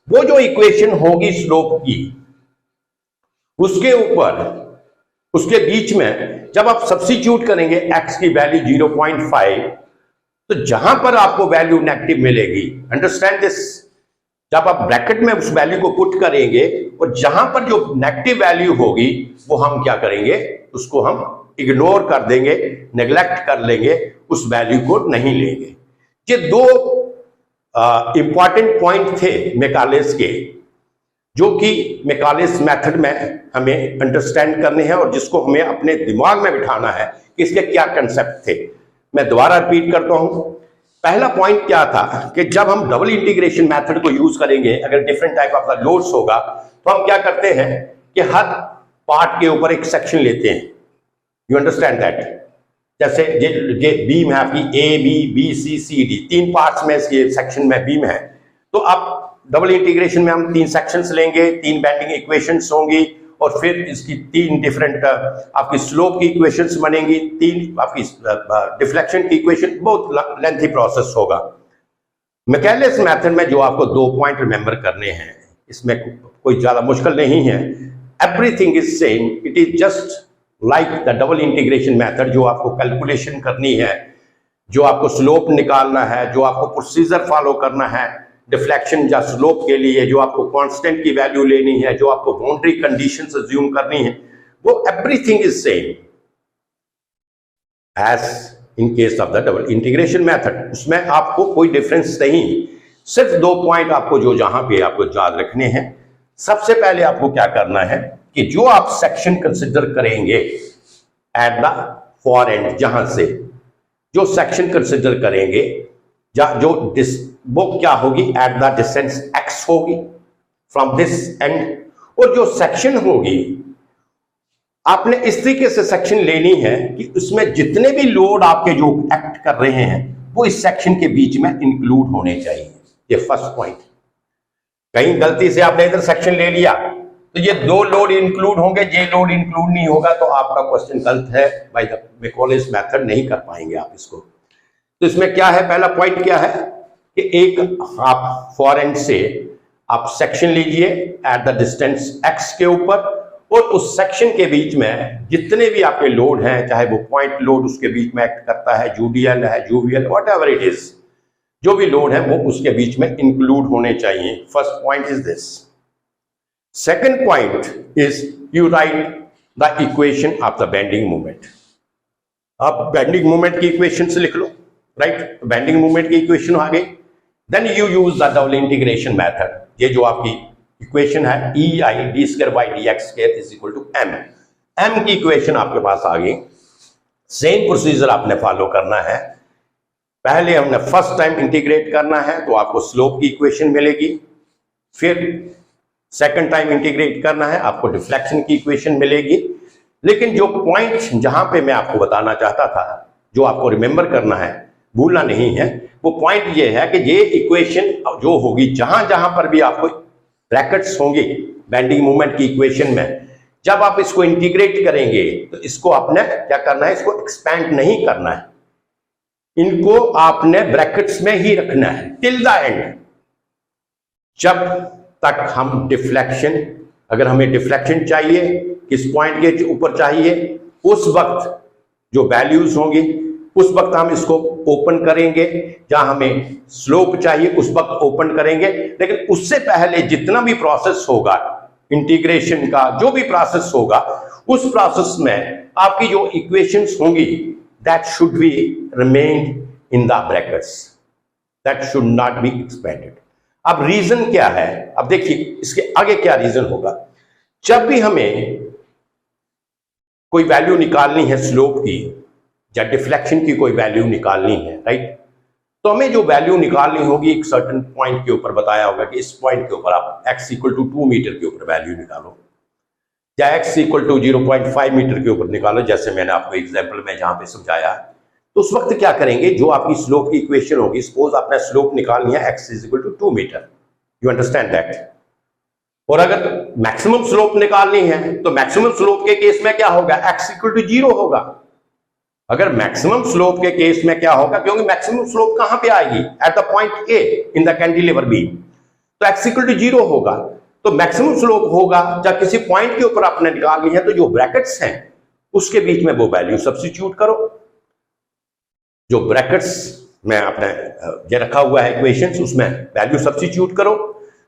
वो जो इक्वेशन होगी स्लोप की, उसके ऊपर, उसके बीच में जब आप सब्स्टिट्यूट करेंगे x की वैल्यू 0.5, तो जहां पर आपको वैल्यू नेगेटिव मिलेगी, अंडरस्टैंड दिस, जब आप ब्रैकेट में उस वैल्यू को पुट करेंगे और जहां पर जो नेगेटिव वैल्यू होगी वो हम क्या करेंगे? उसको हम इग्नोर कर देंगे, नेग्लेक्ट कर लेंगे, उस वैल्यू को नहीं लेंगे। ये दो इंपॉर्टेंट पॉइंट थे मैकालेस के, जो कि मैकालेस मेथड में हमें अंडरस्टैंड करने हैं और जिसको हमें अपने दिमाग में बिठाना है कि इसके क्या कंसेप्ट थे। मैं दोबारा रिपीट करता हूं। पहला पॉइंट क्या था कि जब हम डबल इंटीग्रेशन मेथड को यूज करेंगे, अगर different type of the loads होगा, तो हम क्या करते हैं कि हर पार्ट के ऊपर एक सेक्शन लेते हैं। You understand that? जैसे ये बीम है आपकी A B C C D, 3 parts में इसके सेक्शन में बीम है। तो आप डबल इंटीग्रेशन में हम 3 सेक्शंस लेंगे, 3 बेंडिंग इक्वेशंस होंगी और फिर इसकी 3 डिफरेंट आपकी स्लोप की इक्वेशंस बनेंगी, 3 आपकी डिफ्लेक्शन की इक्वेशन, बहुत लेंथी प्रोसेस होगा। मैकालेस मेथड में जो आपको 2 पॉइंट रिमेंबर करने हैं, इसमें कोई ज्यादा मुश्किल नहीं है। Everything is same, it is just like the double integration method. जो आपको कैलकुलेशन करनी है, जो आपको स्लोप निकालना है, जो आपको प्रोसीजर फॉलो करना है डिफ्लेक्शन या स्लोप के लिए, जो आपको कांस्टेंट की वैल्यू लेनी है, जो आपको बाउंड्री कंडीशंस अज्यूम करनी है, वो everything is same as in case of the double integration method. उसमें आपको कोई डिफरेंस नहीं, सिर्फ 2 पॉइंट आपको जो जहां पे आपको याद रखने हैं। सबसे पहले आपको क्या करना है कि जो आप सेक्शन कंसिडर करेंगे एट द फॉर एंड, जहां से जो सेक्शन कंसिडर करेंगे या जो वो क्या होगी? एट द डिस्टेंस x होगी फ्रॉम दिस एंड। और जो सेक्शन होगी आपने इस तरीके से सेक्शन लेनी है कि उसमें जितने भी लोड आपके जो एक्ट कर रहे हैं वो इस सेक्शन के बीच में इंक्लूड होने चाहिए। ये फर्स्ट पॉइंट। कहीं गलती से आपने इधर सेक्शन ले लिया तो ये दो लोड इंक्लूड होंगे, ये लोड इंक्लूड नहीं होगा तो आपका क्वेश्चन गलत है। बाय द मैकॉलेस मेथड नहीं कर पाएंगे आप इसको। तो इसमें क्या है, पहला पॉइंट क्या है कि एक आप फॉर एंड से आप सेक्शन लीजिए एट द डिस्टेंस x के ऊपर, और उस सेक्शन के बीच में जितने भी आपके लोड हैं, चाहे वो पॉइंट लोड उसके बीच में एक्ट करता है, यूडीएल है, यूवीएल, व्हाटएवर इट इज, जो भी लोड है वो उसके बीच में इंक्लूड होने चाहिए। First point is this. Second point is you write the equation of the bending moment. आप बेंडिंग मोमेंट की इक्वेशन से लिख लो, राइट? बेंडिंग मोमेंट की इक्वेशन आ गई। Then you use the double integration method. ये जो आपकी इक्वेशन है ei(d²/dx² = m, m की इक्वेशन आपके पास आ गई। सेम प्रोसीजर आपने फॉलो करना है। पहले हमने फर्स्ट टाइम इंटीग्रेट करना है तो आपको स्लोप की इक्वेशन मिलेगी, फिर सेकंड टाइम इंटीग्रेट करना है आपको डिफ्लेक्शन की इक्वेशन मिलेगी। लेकिन जो पॉइंट जहां पे मैं आपको बताना चाहता था, जो आपको रिमेंबर करना है, भूलना नहीं है, वो पॉइंट ये है कि ये इक्वेशन जो होगी, जहां जहां पर भी आपको ब्रैकेट्स होंगे बेंडिंग मोमेंट की इक्वेशन में, जब आप इसको इंटीग्रेट करेंगे तो इसको आपने क्या करना है, इसको एक्सपैंड नहीं करना है, इनको आपने ब्रैकेट्स में ही रखना है टिल द एंड। जब तक हम डिफ्लेक्शन, अगर हमें डिफ्लेक्शन चाहिए किस पॉइंट के ऊपर चाहिए, उस वक्त जो वैल्यूज होंगी उस वक्त हम इसको ओपन करेंगे, जहां हमें स्लोप चाहिए उस वक्त ओपन करेंगे। लेकिन उससे पहले जितना भी प्रोसेस होगा इंटीग्रेशन का, जो भी प्रोसेस होगा, उस प्रोसेस में आपकी जो इक्वेशंस होंगी that should be remain in the brackets, that should not be expanded. अब रीजन क्या है, अब देखिए इसके आगे क्या रीजन होगा। जब भी हमें कोई वैल्यू निकालनी है स्लोप की या डिफ्लेक्शन की कोई वैल्यू निकालनी है, राइट, तो हमें जो वैल्यू निकालनी होगी एक सर्टेन पॉइंट के ऊपर बताया होगा कि इस पॉइंट के ऊपर आप x = 2 मीटर के ऊपर वैल्यू निकालो, या x = 0.5 मीटर के ऊपर निकालो, जैसे मैंने आपको एग्जांपल में जहां पे समझाया। तो उस वक्त क्या करेंगे, जो आपकी स्लोप की इक्वेशन होगी, सपोज आपने स्लोप निकालनी है x = 2 metre, you understand that. और अगर मैक्सिमम स्लोप निकालनी है तो मैक्सिमम स्लोप के केस में क्या होगा, x = 0 होगा। अगर मैक्सिमम स्लोप के केस में क्या होगा, क्योंकि मैक्सिमम स्लोप कहां पे आएगी, eight the point A in the cantilever beam, तो x = 0 होगा। तो मैक्सिमम स्लोप होगा जब किसी पॉइंट के ऊपर आपने निकालनी है, तो जो ब्रैकेट्स हैं उसके बीच में वो वैल्यू सब्स्टिट्यूट करो। जो ब्रैकेट्स में आपने ये रखा हुआ है इक्वेशंस, उसमें वैल्यू सब्स्टिट्यूट करो।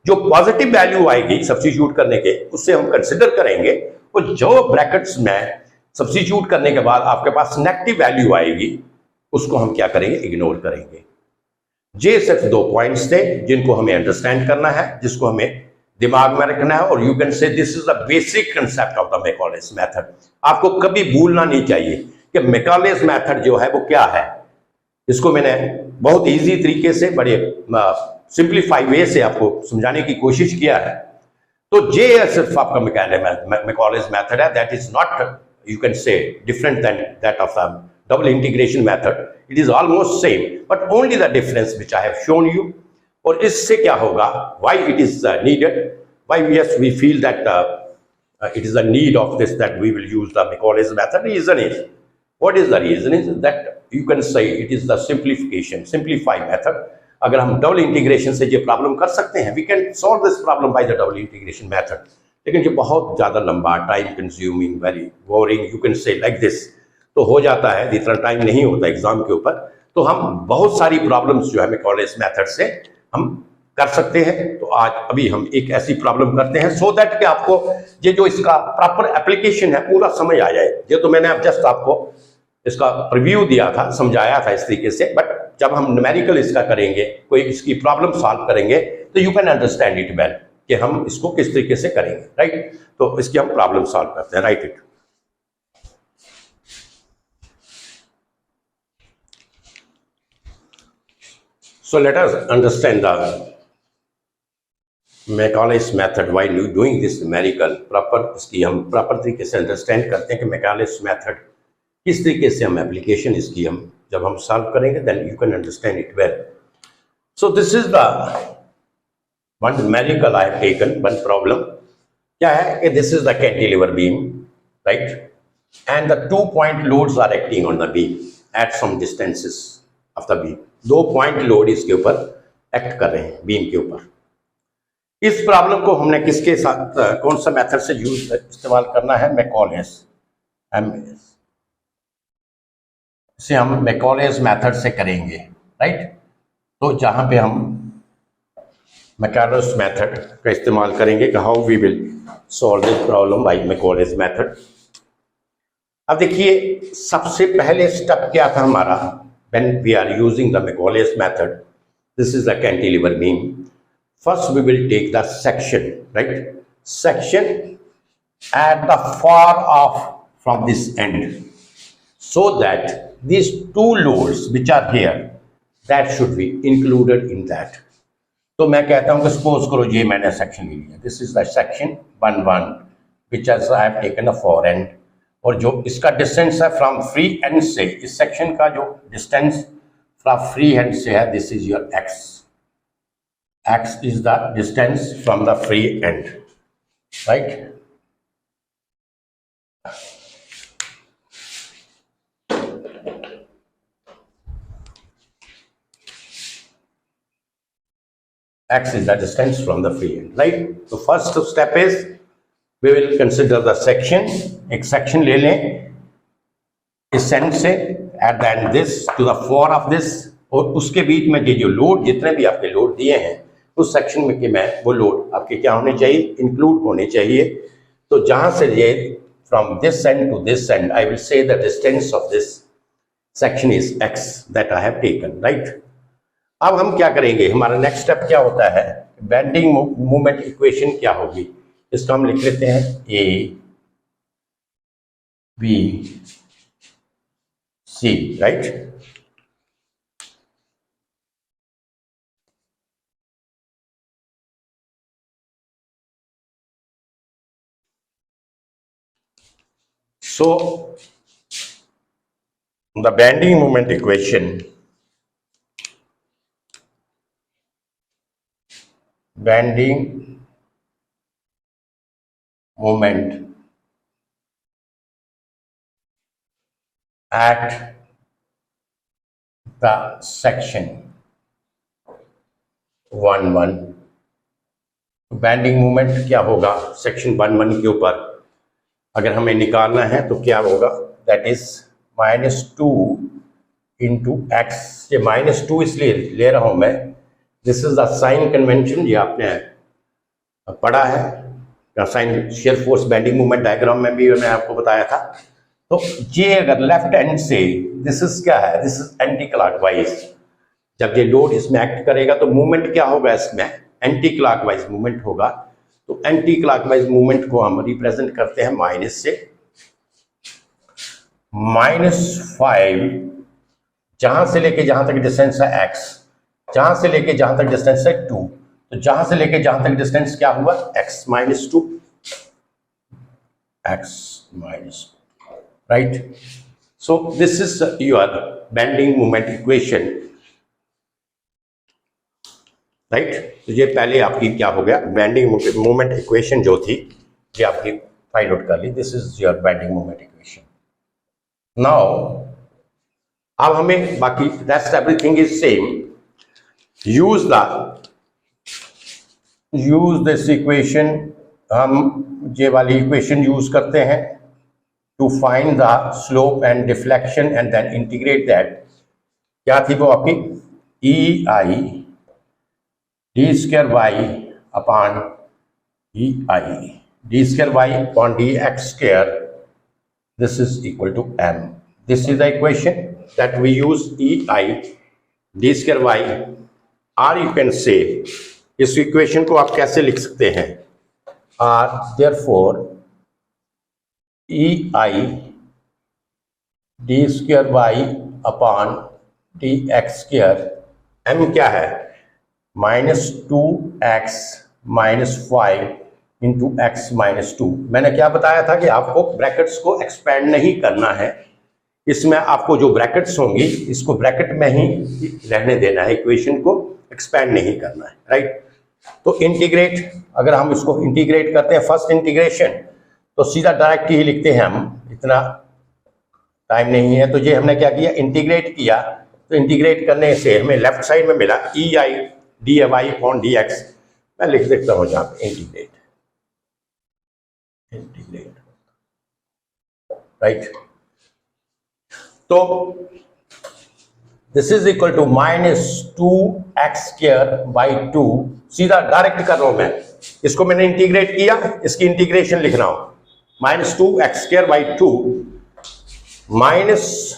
जो पॉजिटिव वैल्यू आएगी सब्स्टिट्यूट करने के, उससे हम कंसिडर करेंगे, और जो ब्रैकेट्स में सब्स्टिट्यूट करने के बाद आपके पास नेगेटिव वैल्यू आएगी, उसको हम क्या करेंगे, इग्नोर करेंगे। ये सिर्फ 2 पॉइंट्स थे जिनको हमें अंडरस्टैंड करना है, जिसको हमें दिमाग में रखना है, और you can say this is the basic concept of the Macaulay's method. आपको कभी भूलना नहीं चाहिए कि मैकॉलेस मेथड जो है वो क्या है। इसको मैंने बहुत इजी तरीके से, बड़े सिंप्लीफाई वे से आपको समझाने की कोशिश किया है। तो ये सिर्फ आपका मैकॉलेस मेथड है, that is not, you can say, different than that of the double integration method. It is almost same, but only the difference which I have shown you. और इससे क्या होगा, why it is needed, why yes we feel that it is a need of this, that we will use the Macaulay's method. Reason is, what is the reason is that you can say it is the simplified method. अगर हम double integration से ये problem कर सकते हैं, we can solve this problem by the double integration method. लेकिन ये बहुत ज़्यादा लंबा, time consuming, very boring, you can से लाइक दिस, तो हो जाता है, इतना टाइम नहीं होता एग्जाम के ऊपर। तो हम बहुत सारी प्रॉब्लम्स जो है मैकॉलेस मेथड से हम कर सकते हैं। तो आज अभी हम एक ऐसी प्रॉब्लम करते हैं, सो दैट कि आपको ये जो इसका प्रॉपर एप्लीकेशन है पूरा समझ आ जाए। ये तो मैंने अब जस्ट आपको इसका प्रीव्यू दिया था, समझाया था इस तरीके से, बट जब हम न्यूमेरिकल इसका करेंगे, कोई इसकी प्रॉब्लम सॉल्व करेंगे, तो you can understand it well कि हम इसको किस तरीके से करेंगे, राइट। तो इसकी हम प्रॉब्लम सॉल्व करते हैं, write it. So let us understand the Macaulay's method while doing this numerical. Proper इसकी हम प्रॉपर तरीके से अंडरस्टैंड करते हैं कि मैकॉलेस मेथड किस तरीके से हम एप्लीकेशन इसकी हम जब हम सॉल्व करेंगे, then you can understand it well. So this is the one numerical I have taken, one problem, क्या है कि this is the cantilever beam, right, and the 2 point loads are acting on the beam at some distances of the beam. 2 point load इसके ऊपर act कर रहे हैं beam के ऊपर। इस प्रॉब्लम को हमने किसके साथ, कौन सा मेथड से इस्तेमाल करना है? मैकॉलेस, एमएस, इसे हम मैकॉलेस मेथड से करेंगे, राइट। तो जहां पे हम मैकॉलेस मेथड का इस्तेमाल करेंगे, how we will solve this problem by Macaulay's method. अब देखिए सबसे पहले स्टेप क्या था हमारा, when we are using the Macaulay's method, this is the cantilever beam. First we will take the section, right, section at the far off from this end, so that these 2 loads which are here, that should be included in that. तो मैं कहता हूं कि suppose करो ये मैंने section ले लिया, this is the section 1 which as I have taken the far end, और जो इसका डिस्टेंस है फ्रॉम फ्री एंड से, इस सेक्शन का जो डिस्टेंस फ्रॉम फ्री एंड से है, this is your x, x is the distance from the free and, right. X is the distance from the free end, right? So first step is we will consider the section. एक section ले लें इस end से at the end this to the far of this, और उसके बीच में ये जो लोड, जितने भी आपके लोड दिए हैं उस सेक्शन में कि मैं वो लोड आपके क्या होने चाहिए, इंक्लूड होने चाहिए। तो जहां से ये from this end to this end, I will say the distance of this section is x that I have taken, right? अब हम क्या करेंगे, हमारा नेक्स्ट स्टेप क्या होता है, बेंडिंग मोमेंट इक्वेशन क्या होगी, इसको हम लिख लेते हैं A B C, right. So the bending moment equation, bending moment at the section 1 bending moment क्या होगा सेक्शन 1 के ऊपर, अगर हमें निकालना है तो क्या होगा, दैट इज -2 इंटू एक्स। ये -2 इसलिए ले रहा हूं मैं, this is the sign convention, ये आपने पढ़ा है sign shear force bending moment diagram में भी मैंने आपको बताया था। तो ये अगर लेफ्ट एंड से, दिस इज क्या है, दिस इज एंटी क्लॉकवाइज, जब ये लोड इसमें एक्ट करेगा तो मूवमेंट क्या होगा, इसमें एंटी क्लॉकवाइज मूवमेंट होगा। तो एंटी क्लॉकवाइज मूवमेंट को हम रिप्रेजेंट करते हैं माइनस से, -5, जहां से लेके जहां तक डिस्टेंस है x, जहां से लेके जहां तक डिस्टेंस है 2, तो जहां से लेके जहां तक डिस्टेंस क्या हुआ, x -2, x -2, right. So this is your bending moment equation, right. तो ये पहले आपकी क्या हो गया, बेंडिंग मोमेंट इक्वेशन जो थी ये आपकी फाइंड आउट कर ली, this is your bending moment equation. Now अब हमें बाकी rest everything is same, use this equation, हम ये वाली इक्वेशन यूज करते हैं to find the slope and deflection and then integrate that. क्या थी वो आपकी, E I D square Y upon E I, D square Y upon D x square, this is equal to M. This is the equation that we use, E I D square Y, और you can say, इस equation को आप कैसे लिख सकते हैं, or therefore E I D square Y upon D x square, M क्या है, -2x -5 इंटू एक्स -2। मैंने क्या बताया था कि आपको ब्रैकेट्स को एक्सपेंड नहीं करना है, इसमें आपको जो ब्रैकेट्स होंगी इसको ब्रैकेट में ही रहने देना है, इक्वेशन को एक्सपेंड नहीं करना है, राइट। तो इंटीग्रेट, अगर हम इसको इंटीग्रेट करते हैं फर्स्ट इंटीग्रेशन, तो सीधा डायरेक्ट ही लिखते हैं हम, इतना टाइम नहीं है। तो ये हमने क्या किया, इंटीग्रेट किया। तो इंटीग्रेट करने से हमें लेफ्ट साइड में मिला ei/dy/dx। मैं लिख देता हूं यहाँ पे इंटीग्रेट, राइट। तो this is equal to -2x²/2। सीधा डायरेक्ट कर रहा हूं मैं, इसको मैंने इंटीग्रेट किया, इसकी इंटीग्रेशन लिख रहा हूं। -2x²/2 -5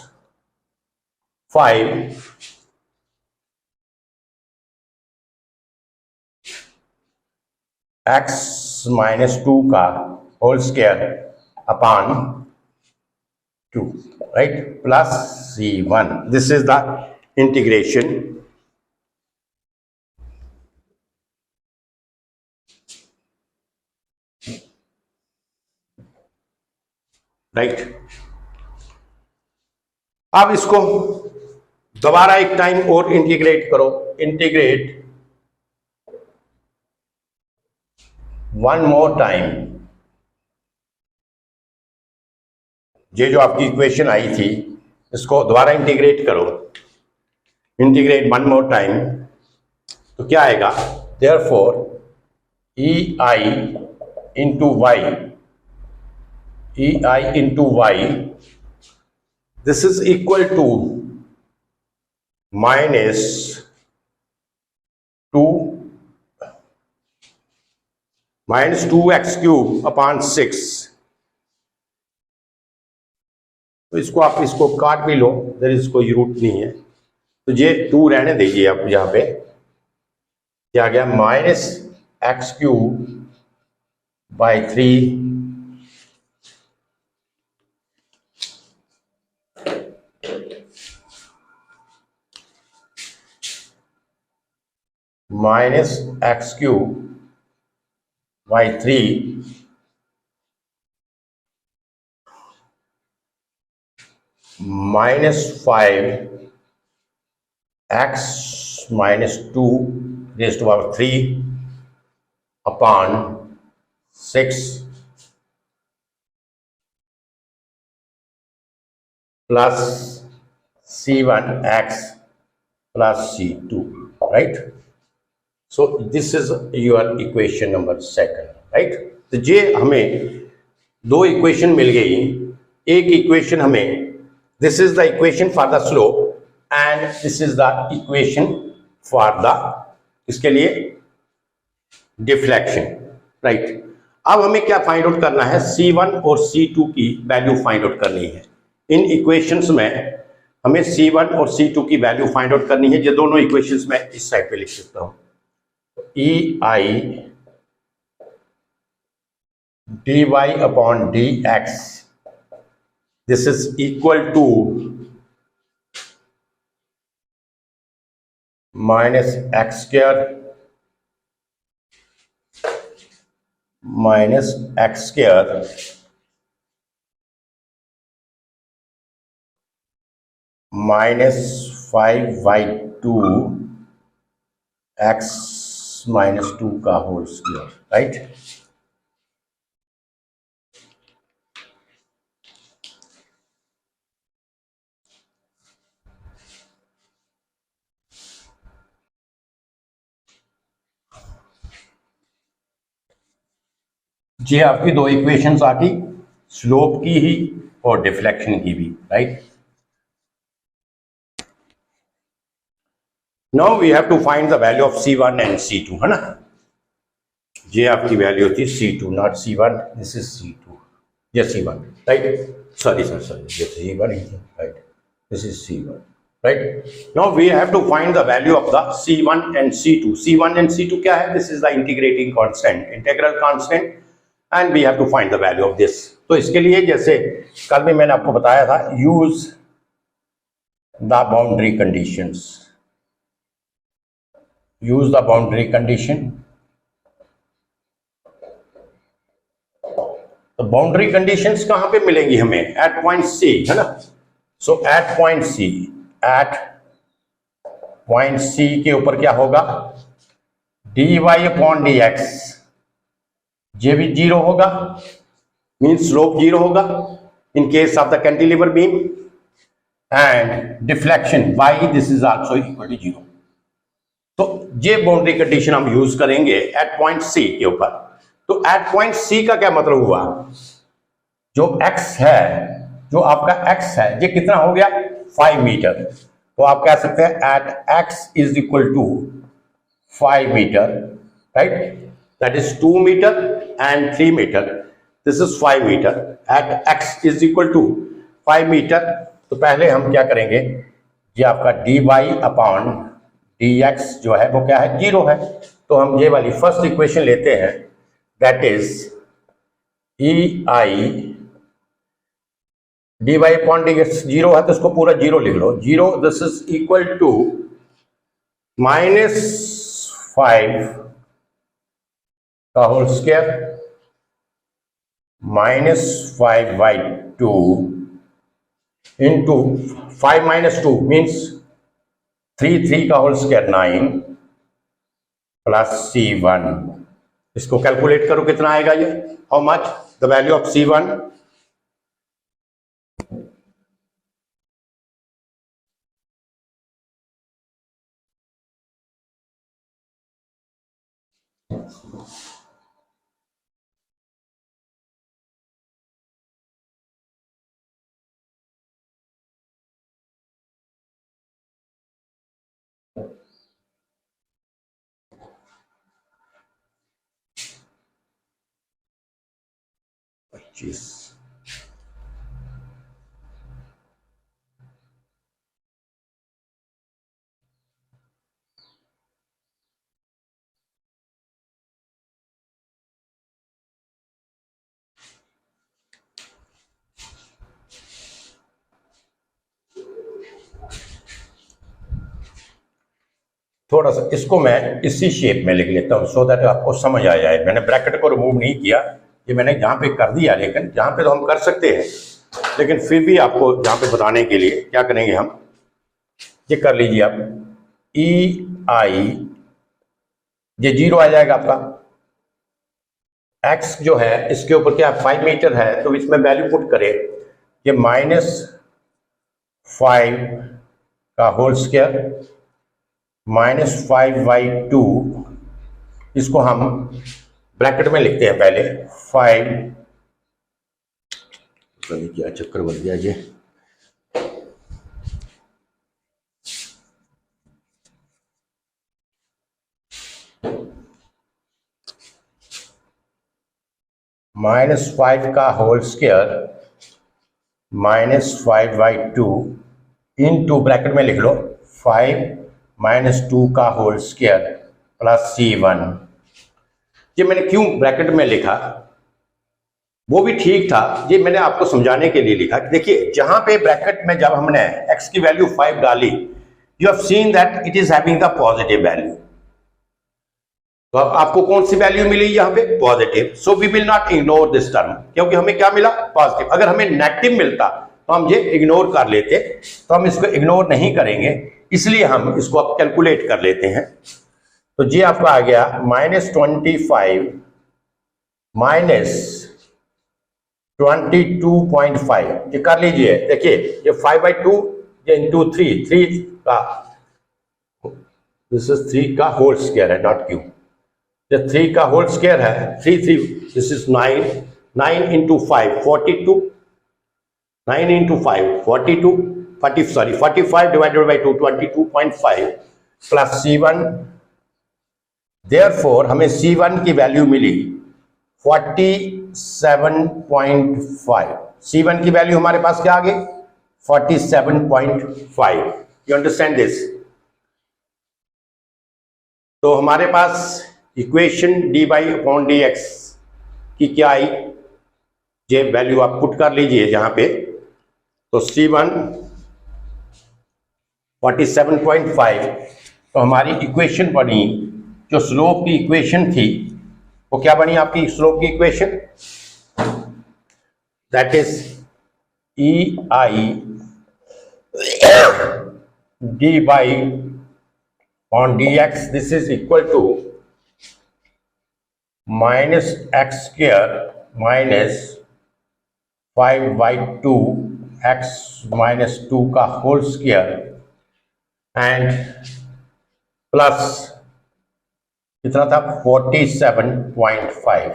x-2 का whole square upon 2, right, plus c1. This is the integration. Right. अब इसको दोबारा एक टाइम और इंटीग्रेट करो, इंटीग्रेट वन मोर टाइम। ये जो आपकी इक्वेशन आई थी, इसको दोबारा इंटीग्रेट करो, इंटीग्रेट वन मोर टाइम। तो क्या आएगा, therefore ei into y, this is equal to -2x³ 6। तो इसको आप इसको काट भी लो, इधर इसको रूट नहीं है, तो ये 2 रहने दीजिए आप। यहाँ पे क्या आ गया, -x³/3 -x³/3 -5x-2³ upon 6 plus c1x plus c2, right? So this is your equation number 2, right? तो ये हमें 2 इक्वेशन मिल गई। एक इक्वेशन हमें, this is the equation for the slope and this is the equation for the, इसके लिए deflection, right. अब हमें क्या फाइंड आउट करना है, C1 और C2 की वैल्यू फाइंड आउट करनी है। इन इक्वेशंस में हमें C1 और C2 की वैल्यू फाइंड आउट करनी है। ये दोनों इक्वेशंस मैं इस साइड पे लिख सकता हूं, ei/dx, this is equal to -x² -5/2 x-2 का होल स्क्वायर, राइट। ये आपकी 2 इक्वेशंस आ गई, स्लोप की ही और डिफ्लेक्शन की भी, right. Now we have to find the value of C1 and C2, है ना। ये आपकी वैल्यू होती है C2, not C1, this is C2, ये C1, राइट। सॉरी ये C1 है, right, this is C1, right. Now we have to find the value of the C1 and C2। C1 and C2 क्या है, this is the integrating constant, integral constant, and we have to find the value of this. तो इसके लिए जैसे कल भी मैंने आपको बताया था, use the boundary conditions, use the boundary condition. तो बाउंड्री कंडीशंस कहां पे मिलेंगी हमें, एट पॉइंट सी, है ना। सो एट पॉइंट सी के ऊपर क्या होगा, dy अपॉन dx, ये भी जीरो होगा, मीन स्लोप जीरो होगा in case of the cantilever beam, and deflection y this is also equal to zero. तो ये बाउंड्री कंडीशन हम यूज करेंगे एट पॉइंट C के ऊपर। तो एट पॉइंट C का क्या मतलब हुआ, जो x है, जो आपका x है, ये कितना हो गया 5 मीटर। तो आप कह सकते हैं at x is equal to 5 metre, right, that is 2 metre and 3 metre, this is 5 metre, at x is equal to 5 metre. तो पहले हम क्या करेंगे, ये आपका dy अपॉन dx जो है वो क्या है, जीरो है। तो हम ये वाली फर्स्ट इक्वेशन लेते हैं, that is ei dy upon dx zero है, तो इसको पूरा जीरो लिख लो, zero, this is equal to -5 का होल स्क्वायर -5/2 इंटू 5 - 2 मीन्स 3 का होल स्क्वायर 9 प्लस C1। इसको कैलकुलेट करो कितना आएगा ये, how much the value of C1, पच्चीस। थोड़ा सा इसको मैं इसी शेप में लिख लेता हूँ सो दैट आपको समझ आ जाए। मैंने ब्रैकेट को रिमूव नहीं किया, ये मैंने यहाँ पे कर दिया, लेकिन यहाँ पे तो हम कर सकते हैं, लेकिन फिर भी आपको यहाँ पे बताने के लिए क्या करेंगे हम, ये कर लीजिए आप, ei, ये जीरो आ जाएगा आपका, x जो है इसके ऊपर क्या 5 मीटर है, तो इसमें वैल्यू पुट करें, ये -5 का होल स्क्वायर -5/2, इसको हम ब्रैकेट में लिखते हैं पहले 5, क्या चक्कर बन गया ये, -5 का होल स्क्वायर -5/2 इंटू ब्रैकेट में लिख लो 5 - 2 का होल स्क्वायर प्लस C1। ये मैंने क्यों ब्रैकेट में लिखा, वो भी ठीक था, ये मैंने आपको समझाने के लिए लिखा कि देखिए जहां पे ब्रैकेट में जब हमने x की वैल्यू 5 डाली, you have seen that it is having the positive value. तो अब आपको कौन सी वैल्यू मिली यहाँ पे, positive. So we will not ignore this term, क्योंकि हमें क्या मिला, पॉजिटिव। अगर हमें नेगेटिव मिलता तो हम ये इग्नोर कर लेते, तो हम इसको इग्नोर नहीं करेंगे, इसलिए हम इसको अब कैलकुलेट कर लेते हैं। तो ये आपका आ गया -25 -22.5, ये कर लीजिए। देखिए ये 5/2 ये इंटू 3 का, दिस इज 3 का होल स्क्वायर है, नॉट क्यूब, ये 3 का होल स्क्वायर है, 3 this is 9 into 5 42, 9 into 5 42, 45 divided by 2 22.5 plus C1। Therefore हमें C1 की वैल्यू मिली 47.5। C1 की वैल्यू हमारे पास क्या आ गई, 47.5। You understand this. तो हमारे पास इक्वेशन dy अपॉन dx की क्या आई, ये वैल्यू आप पुट कर लीजिए जहां पे। तो C1 47.5, तो हमारी इक्वेशन बनी, जो स्लोप की इक्वेशन थी वो क्या बनी आपकी स्लोप की equation, that is ei dy on dx, this is equal to minus x square minus 5/2 x minus 2 का होल स्क्वायर एंड प्लस कितना था 47.5।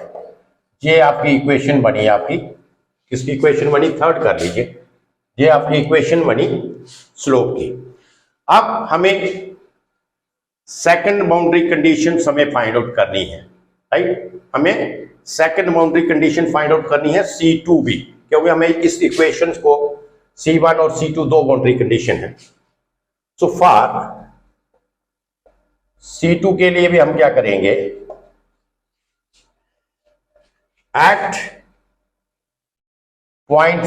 ये आपकी इक्वेशन बनी, आपकी किसकी इक्वेशन बनी, थर्ड कर लीजिए, ये आपकी इक्वेशन बनी स्लोप की। अब हमें सेकंड बाउंड्री कंडीशन हमें फाइंड आउट करनी है, राइट। हमें second boundary condition find out करनी है C2 भी, क्योंकि हमें इस इक्वेशन को C1 और C2 दो बाउंड्री कंडीशन है। सो फॉर C2 के लिए भी हम क्या करेंगे, एट पॉइंट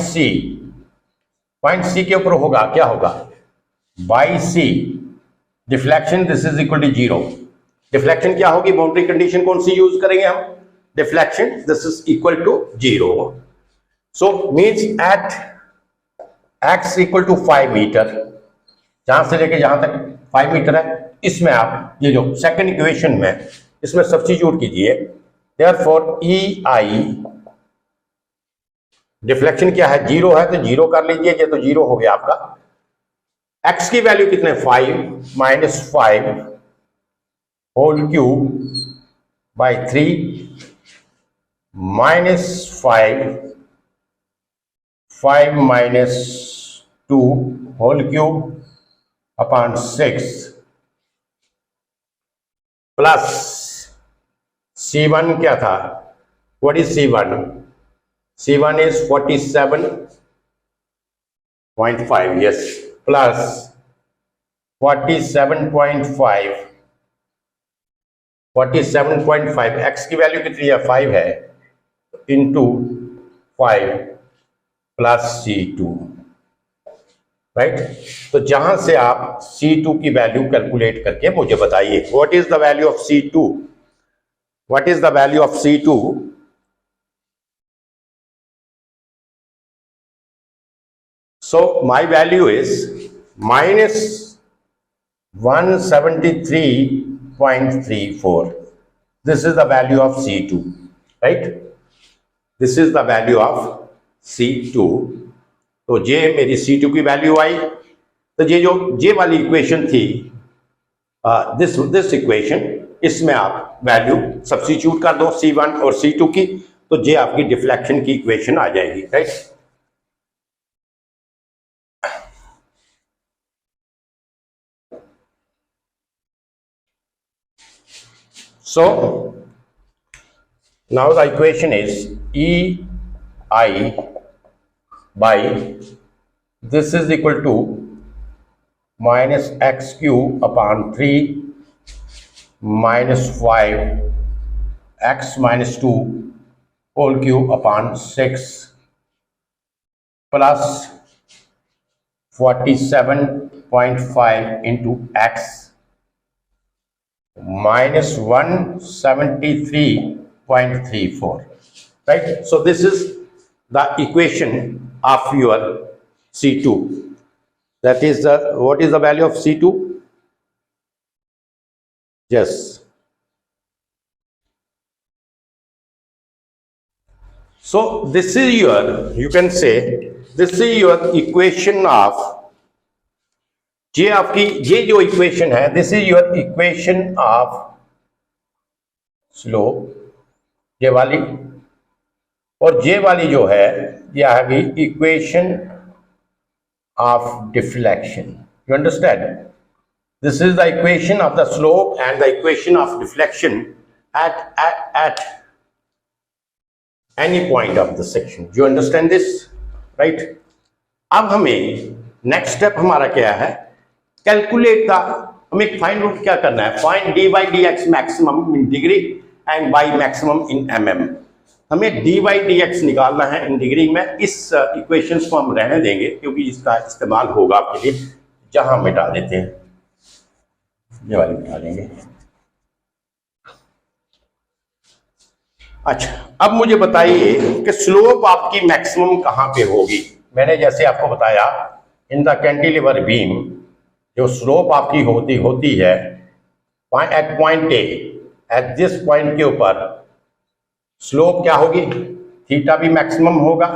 C के ऊपर होगा, क्या होगा, by C deflection this is equal to 0। Deflection क्या होगी, बाउंड्री कंडीशन कौन सी यूज करेंगे हम, deflection this is equal to 0। So means at x equal to 5 metre, जहां से लेके जहां तक 5 मीटर है, इसमें आप ये जो सेकंड इक्वेशन में इसमें सब्स्टिट्यूट कीजिए। देयरफॉर EI डिफ्लेक्शन क्या है, 0 है तो 0 कर लीजिए, ये तो 0 हो गया आपका। x की वैल्यू कितने, 5 minus 5 whole cube by 3 minus 5 minus 2 whole cube upon 6 plus C1 क्या था, what is C1, C1 is 47.5, yes, plus 47.5 x की वैल्यू कितनी है, 5 है, इंटू 5 प्लस C2, राइट। तो जहां से आप C2 की वैल्यू कैलकुलेट करके मुझे बताइए, what is the value of C2, what is the value of C2। So my value is minus 173.34. This is the value of C2, right? This is the value of C2. तो ये मेरी C2 की value आई। तो ये जो ये वाली equation थी, दिस इक्वेशन, इसमें आप वैल्यू सब्स्टिट्यूट कर दो C1 और C2 की, तो ये आपकी डिफ्लेक्शन की इक्वेशन आ जाएगी, right. So now the equation is EI by this is equal to minus x cube upon 3 minus 5 x minus 2 whole cube upon 6 plus 47.5 into x minus 173.34, right? So this is the equation of your C2. That is the, what is the value of C2? Yes. So this is your, you can say, this is your equation of, ये आपकी, ये जो equation है, this is your equation of slope, ये वाली, और ये वाली जो है ये आ गई equation of deflection. You understand, this is the equation of the slope and the equation of deflection at any point of the section. You understand this, right. अब हमें नेक्स्ट स्टेप हमारा क्या है, कैलकुलेट द, हमें find out क्या करना है, find dy dx maximum in degree and y maximum in mm। हमें dy dx निकालना है इन डिग्री में। इस इक्वेशंस को हम रहने देंगे क्योंकि इसका इस्तेमाल होगा आपके लिए। जहां मिटा देते हैं, ये वाली मिटा देंगे। अच्छा, अब मुझे बताइए कि स्लोप आपकी मैक्सिमम कहां पे होगी। मैंने जैसे आपको बताया, इन द कैंटिलीवर बीम जो स्लोप आपकी होती है at point A, at this point के ऊपर स्लोप क्या होगी, थीटा भी मैक्सिमम होगा,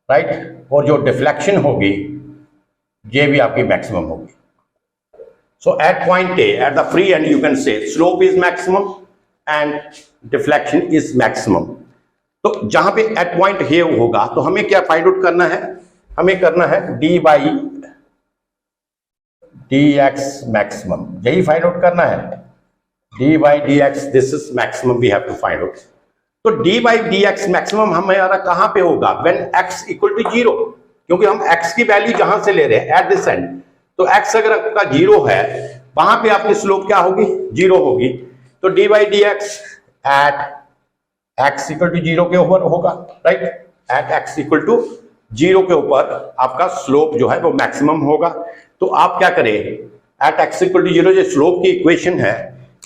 राइट, और जो डिफ्लेक्शन होगी ये भी आपकी मैक्सिमम होगी. So at point A, at the free end, you can say slope is maximum and deflection is maximum. तो जहां पे at point A होगा तो हमें क्या फाइंड आउट करना है, हमें करना है d by dx maximum, यही फाइंड आउट करना है. d by dx, this is maximum we have to find out. तो d by dx maximum हमारा कहां पे होगा, when x equal to 0, क्योंकि हम x की वैल्यू जहां से ले रहे हैं at this end, तो x अगर आपका 0 है वहां पे आपकी स्लोप क्या होगी, 0 होगी. तो d by dx at x equal to 0 के ऊपर होगा, right, at x equal to 0 के ऊपर आपका स्लोप जो है वो मैक्सिमम होगा. तो आप क्या करें, at x equal to 0 जो स्लोप की इक्वेशन है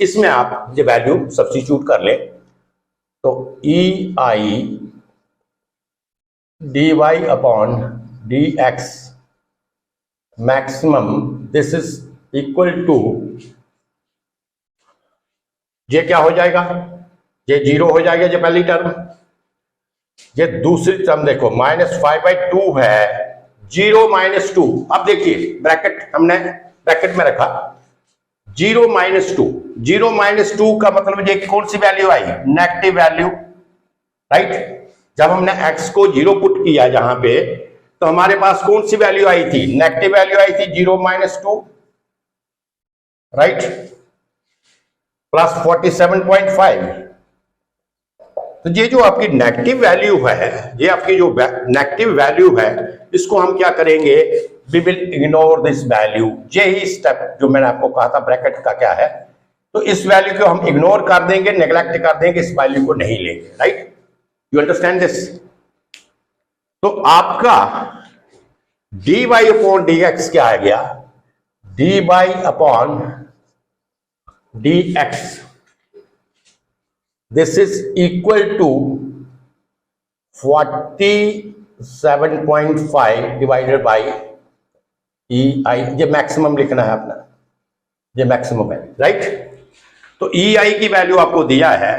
इसमें आप ये वैल्यू सब्स्टिट्यूट कर ले. तो ei dy upon dx maximum, this is equal to, ये क्या हो जाएगा, ये 0 हो जाएगा, ये पहली टर्म. ये दूसरी टर्म देखो -5/2 है, 0 - 2. अब देखिए ब्रैकेट हमने ब्रैकेट में रखा, 0 - 2, 0 - 2 का मतलब ये कौन सी वैल्यू आई, नेगेटिव वैल्यू, राइट. जब हमने x को 0 पुट किया जहां पे, तो हमारे पास कौन सी वैल्यू आई थी, नेगेटिव वैल्यू आई थी 0 - 2, राइट, प्लस 47.5. तो ये जो आपकी नेगेटिव वैल्यू है, ये आपकी जो नेगेटिव वैल्यू है, इसको हम क्या करेंगे, we will ignore this value. यही स्टेप जो मैंने आपको कहा था ब्रैकेट का क्या है, तो इस वैल्यू को हम इग्नोर कर देंगे, नेग्लेक्ट कर देंगे, इस वैल्यू को नहीं लेंगे, राइट. You understand this. तो आपका dy upon dx क्या आ गया, dy upon dx, this is equal to 47.5 divided by ei. ये मैक्सिमम लिखना है अपना, ये मैक्सिमम है, राइट. तो ei की वैल्यू आपको दिया है,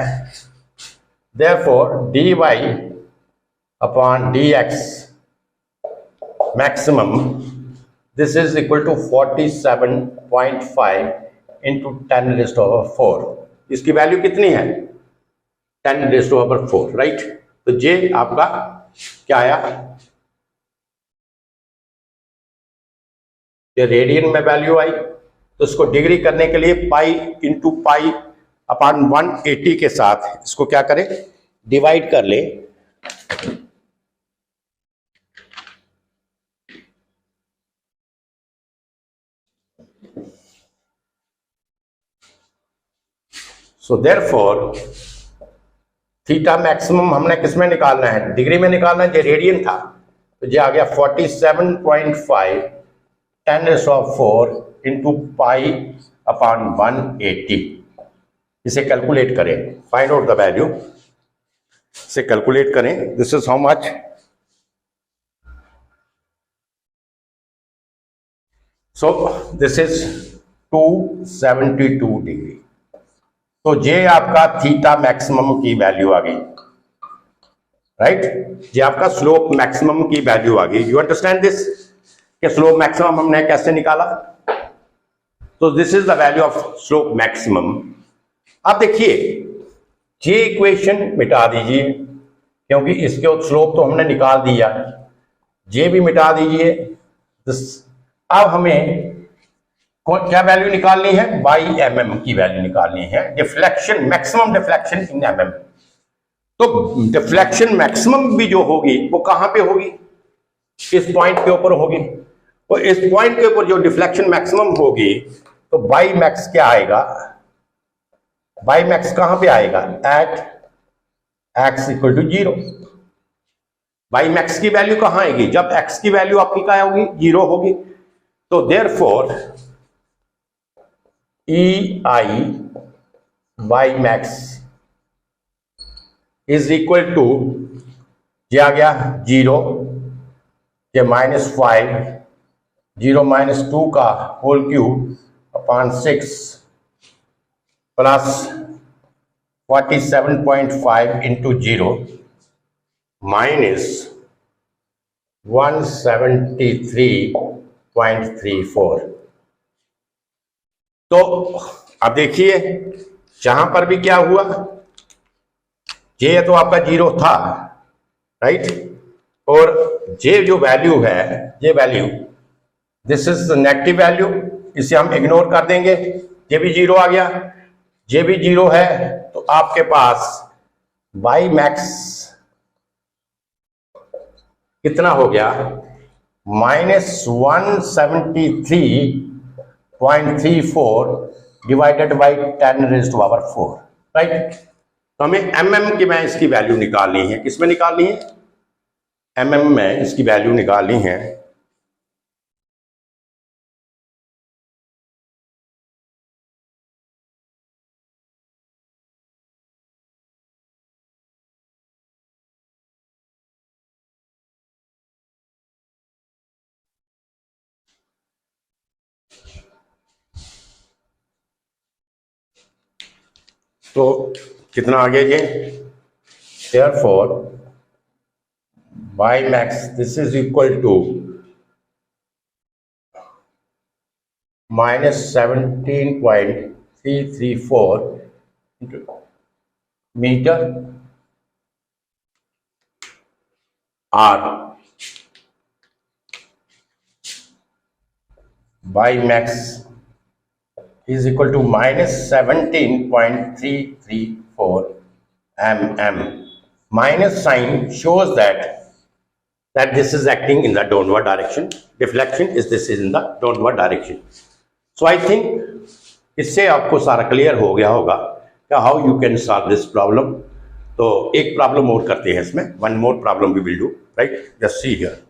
therefore dy upon dx maximum, this is equal to 47.5 into 10⁻⁴. इसकी वैल्यू कितनी है, 10⁻⁴, राइट. तो ये आपका क्या आया, ये रेडियन में वैल्यू आई. तो इसको डिग्री करने के लिए पाई इंटू पाई अपॉन 180 के साथ इसको क्या करें, डिवाइड कर ले. सो देयरफॉर थीटा मैक्सिमम हमने किस में निकालना है, डिग्री में निकालना है, ये रेडियन था, तो ये आ गया 47.5 10⁻⁴ इंटू पाई अपॉन 180. इसे कैलकुलेट करें, फाइंड आउट द वैल्यू, से कैलकुलेट करें. This is how much, so this is 272 degree. तो ये आपका थीटा मैक्सिमम की वैल्यू आ गई, राइट. ये आपका स्लोप मैक्सिमम की वैल्यू आ गई. यू अंडरस्टैंड दिस, कि स्लोप मैक्सिमम हमने कैसे निकाला. तो this is the value of slope maximum. अब देखिए ये इक्वेशन मिटा दीजिए, क्योंकि इसके स्लोप तो हमने निकाल दिया, ये भी मिटा दीजिए. अब हमें क्या वैल्यू निकालनी है, बाई mm की वैल्यू निकालनी है, deflection maximum deflection in mm. तो डिफ्लेक्शन मैक्सिमम भी जो होगी वो कहां पे होगी, इस पॉइंट के ऊपर होगी. तो इस पॉइंट के ऊपर जो डिफ्लेक्शन मैक्सिमम होगी, तो बाई मैक्स क्या आएगा, बाई मैक्स कहां पे आएगा, at x equal to 0. Y max की वैल्यू कहां आएगी, जब x की वैल्यू आपकी क्या होगी, 0 होगी. तो therefore ei y max is equal to, ये आ गया 0, ये -5, 0 - 2 का whole cube upon 6 plus 47.5 into 0 minus 173.34। तो अब देखिए जहां पर भी क्या हुआ, जे तो आपका 0 था, राइट, और जे जो वैल्यू है, ये value, this is negative value, इसे हम इग्नोर कर देंगे, ये भी 0 आ गया, ये भी 0 है, तो आपके पास वाई मैक्स कितना हो गया, -173.34 डिवाइडेड बाई 10⁻⁴, राइट। तो हमें mm की में इसकी वैल्यू निकालनी है, किसमें निकालनी है, mm में इसकी वैल्यू निकालनी है। तो कितना आ गया ये, therefore y max this is equal to -17.334 meter r, y max is equal to -17.334 mm. Minus sign shows that this is acting in the downward direction. Deflection is this is in the downward direction. So I think इससे आपको सारा clear हो गया होगा कि how you can solve this problem. तो एक problem और करते हैं इसमें, one more problem we will do, right, just see here.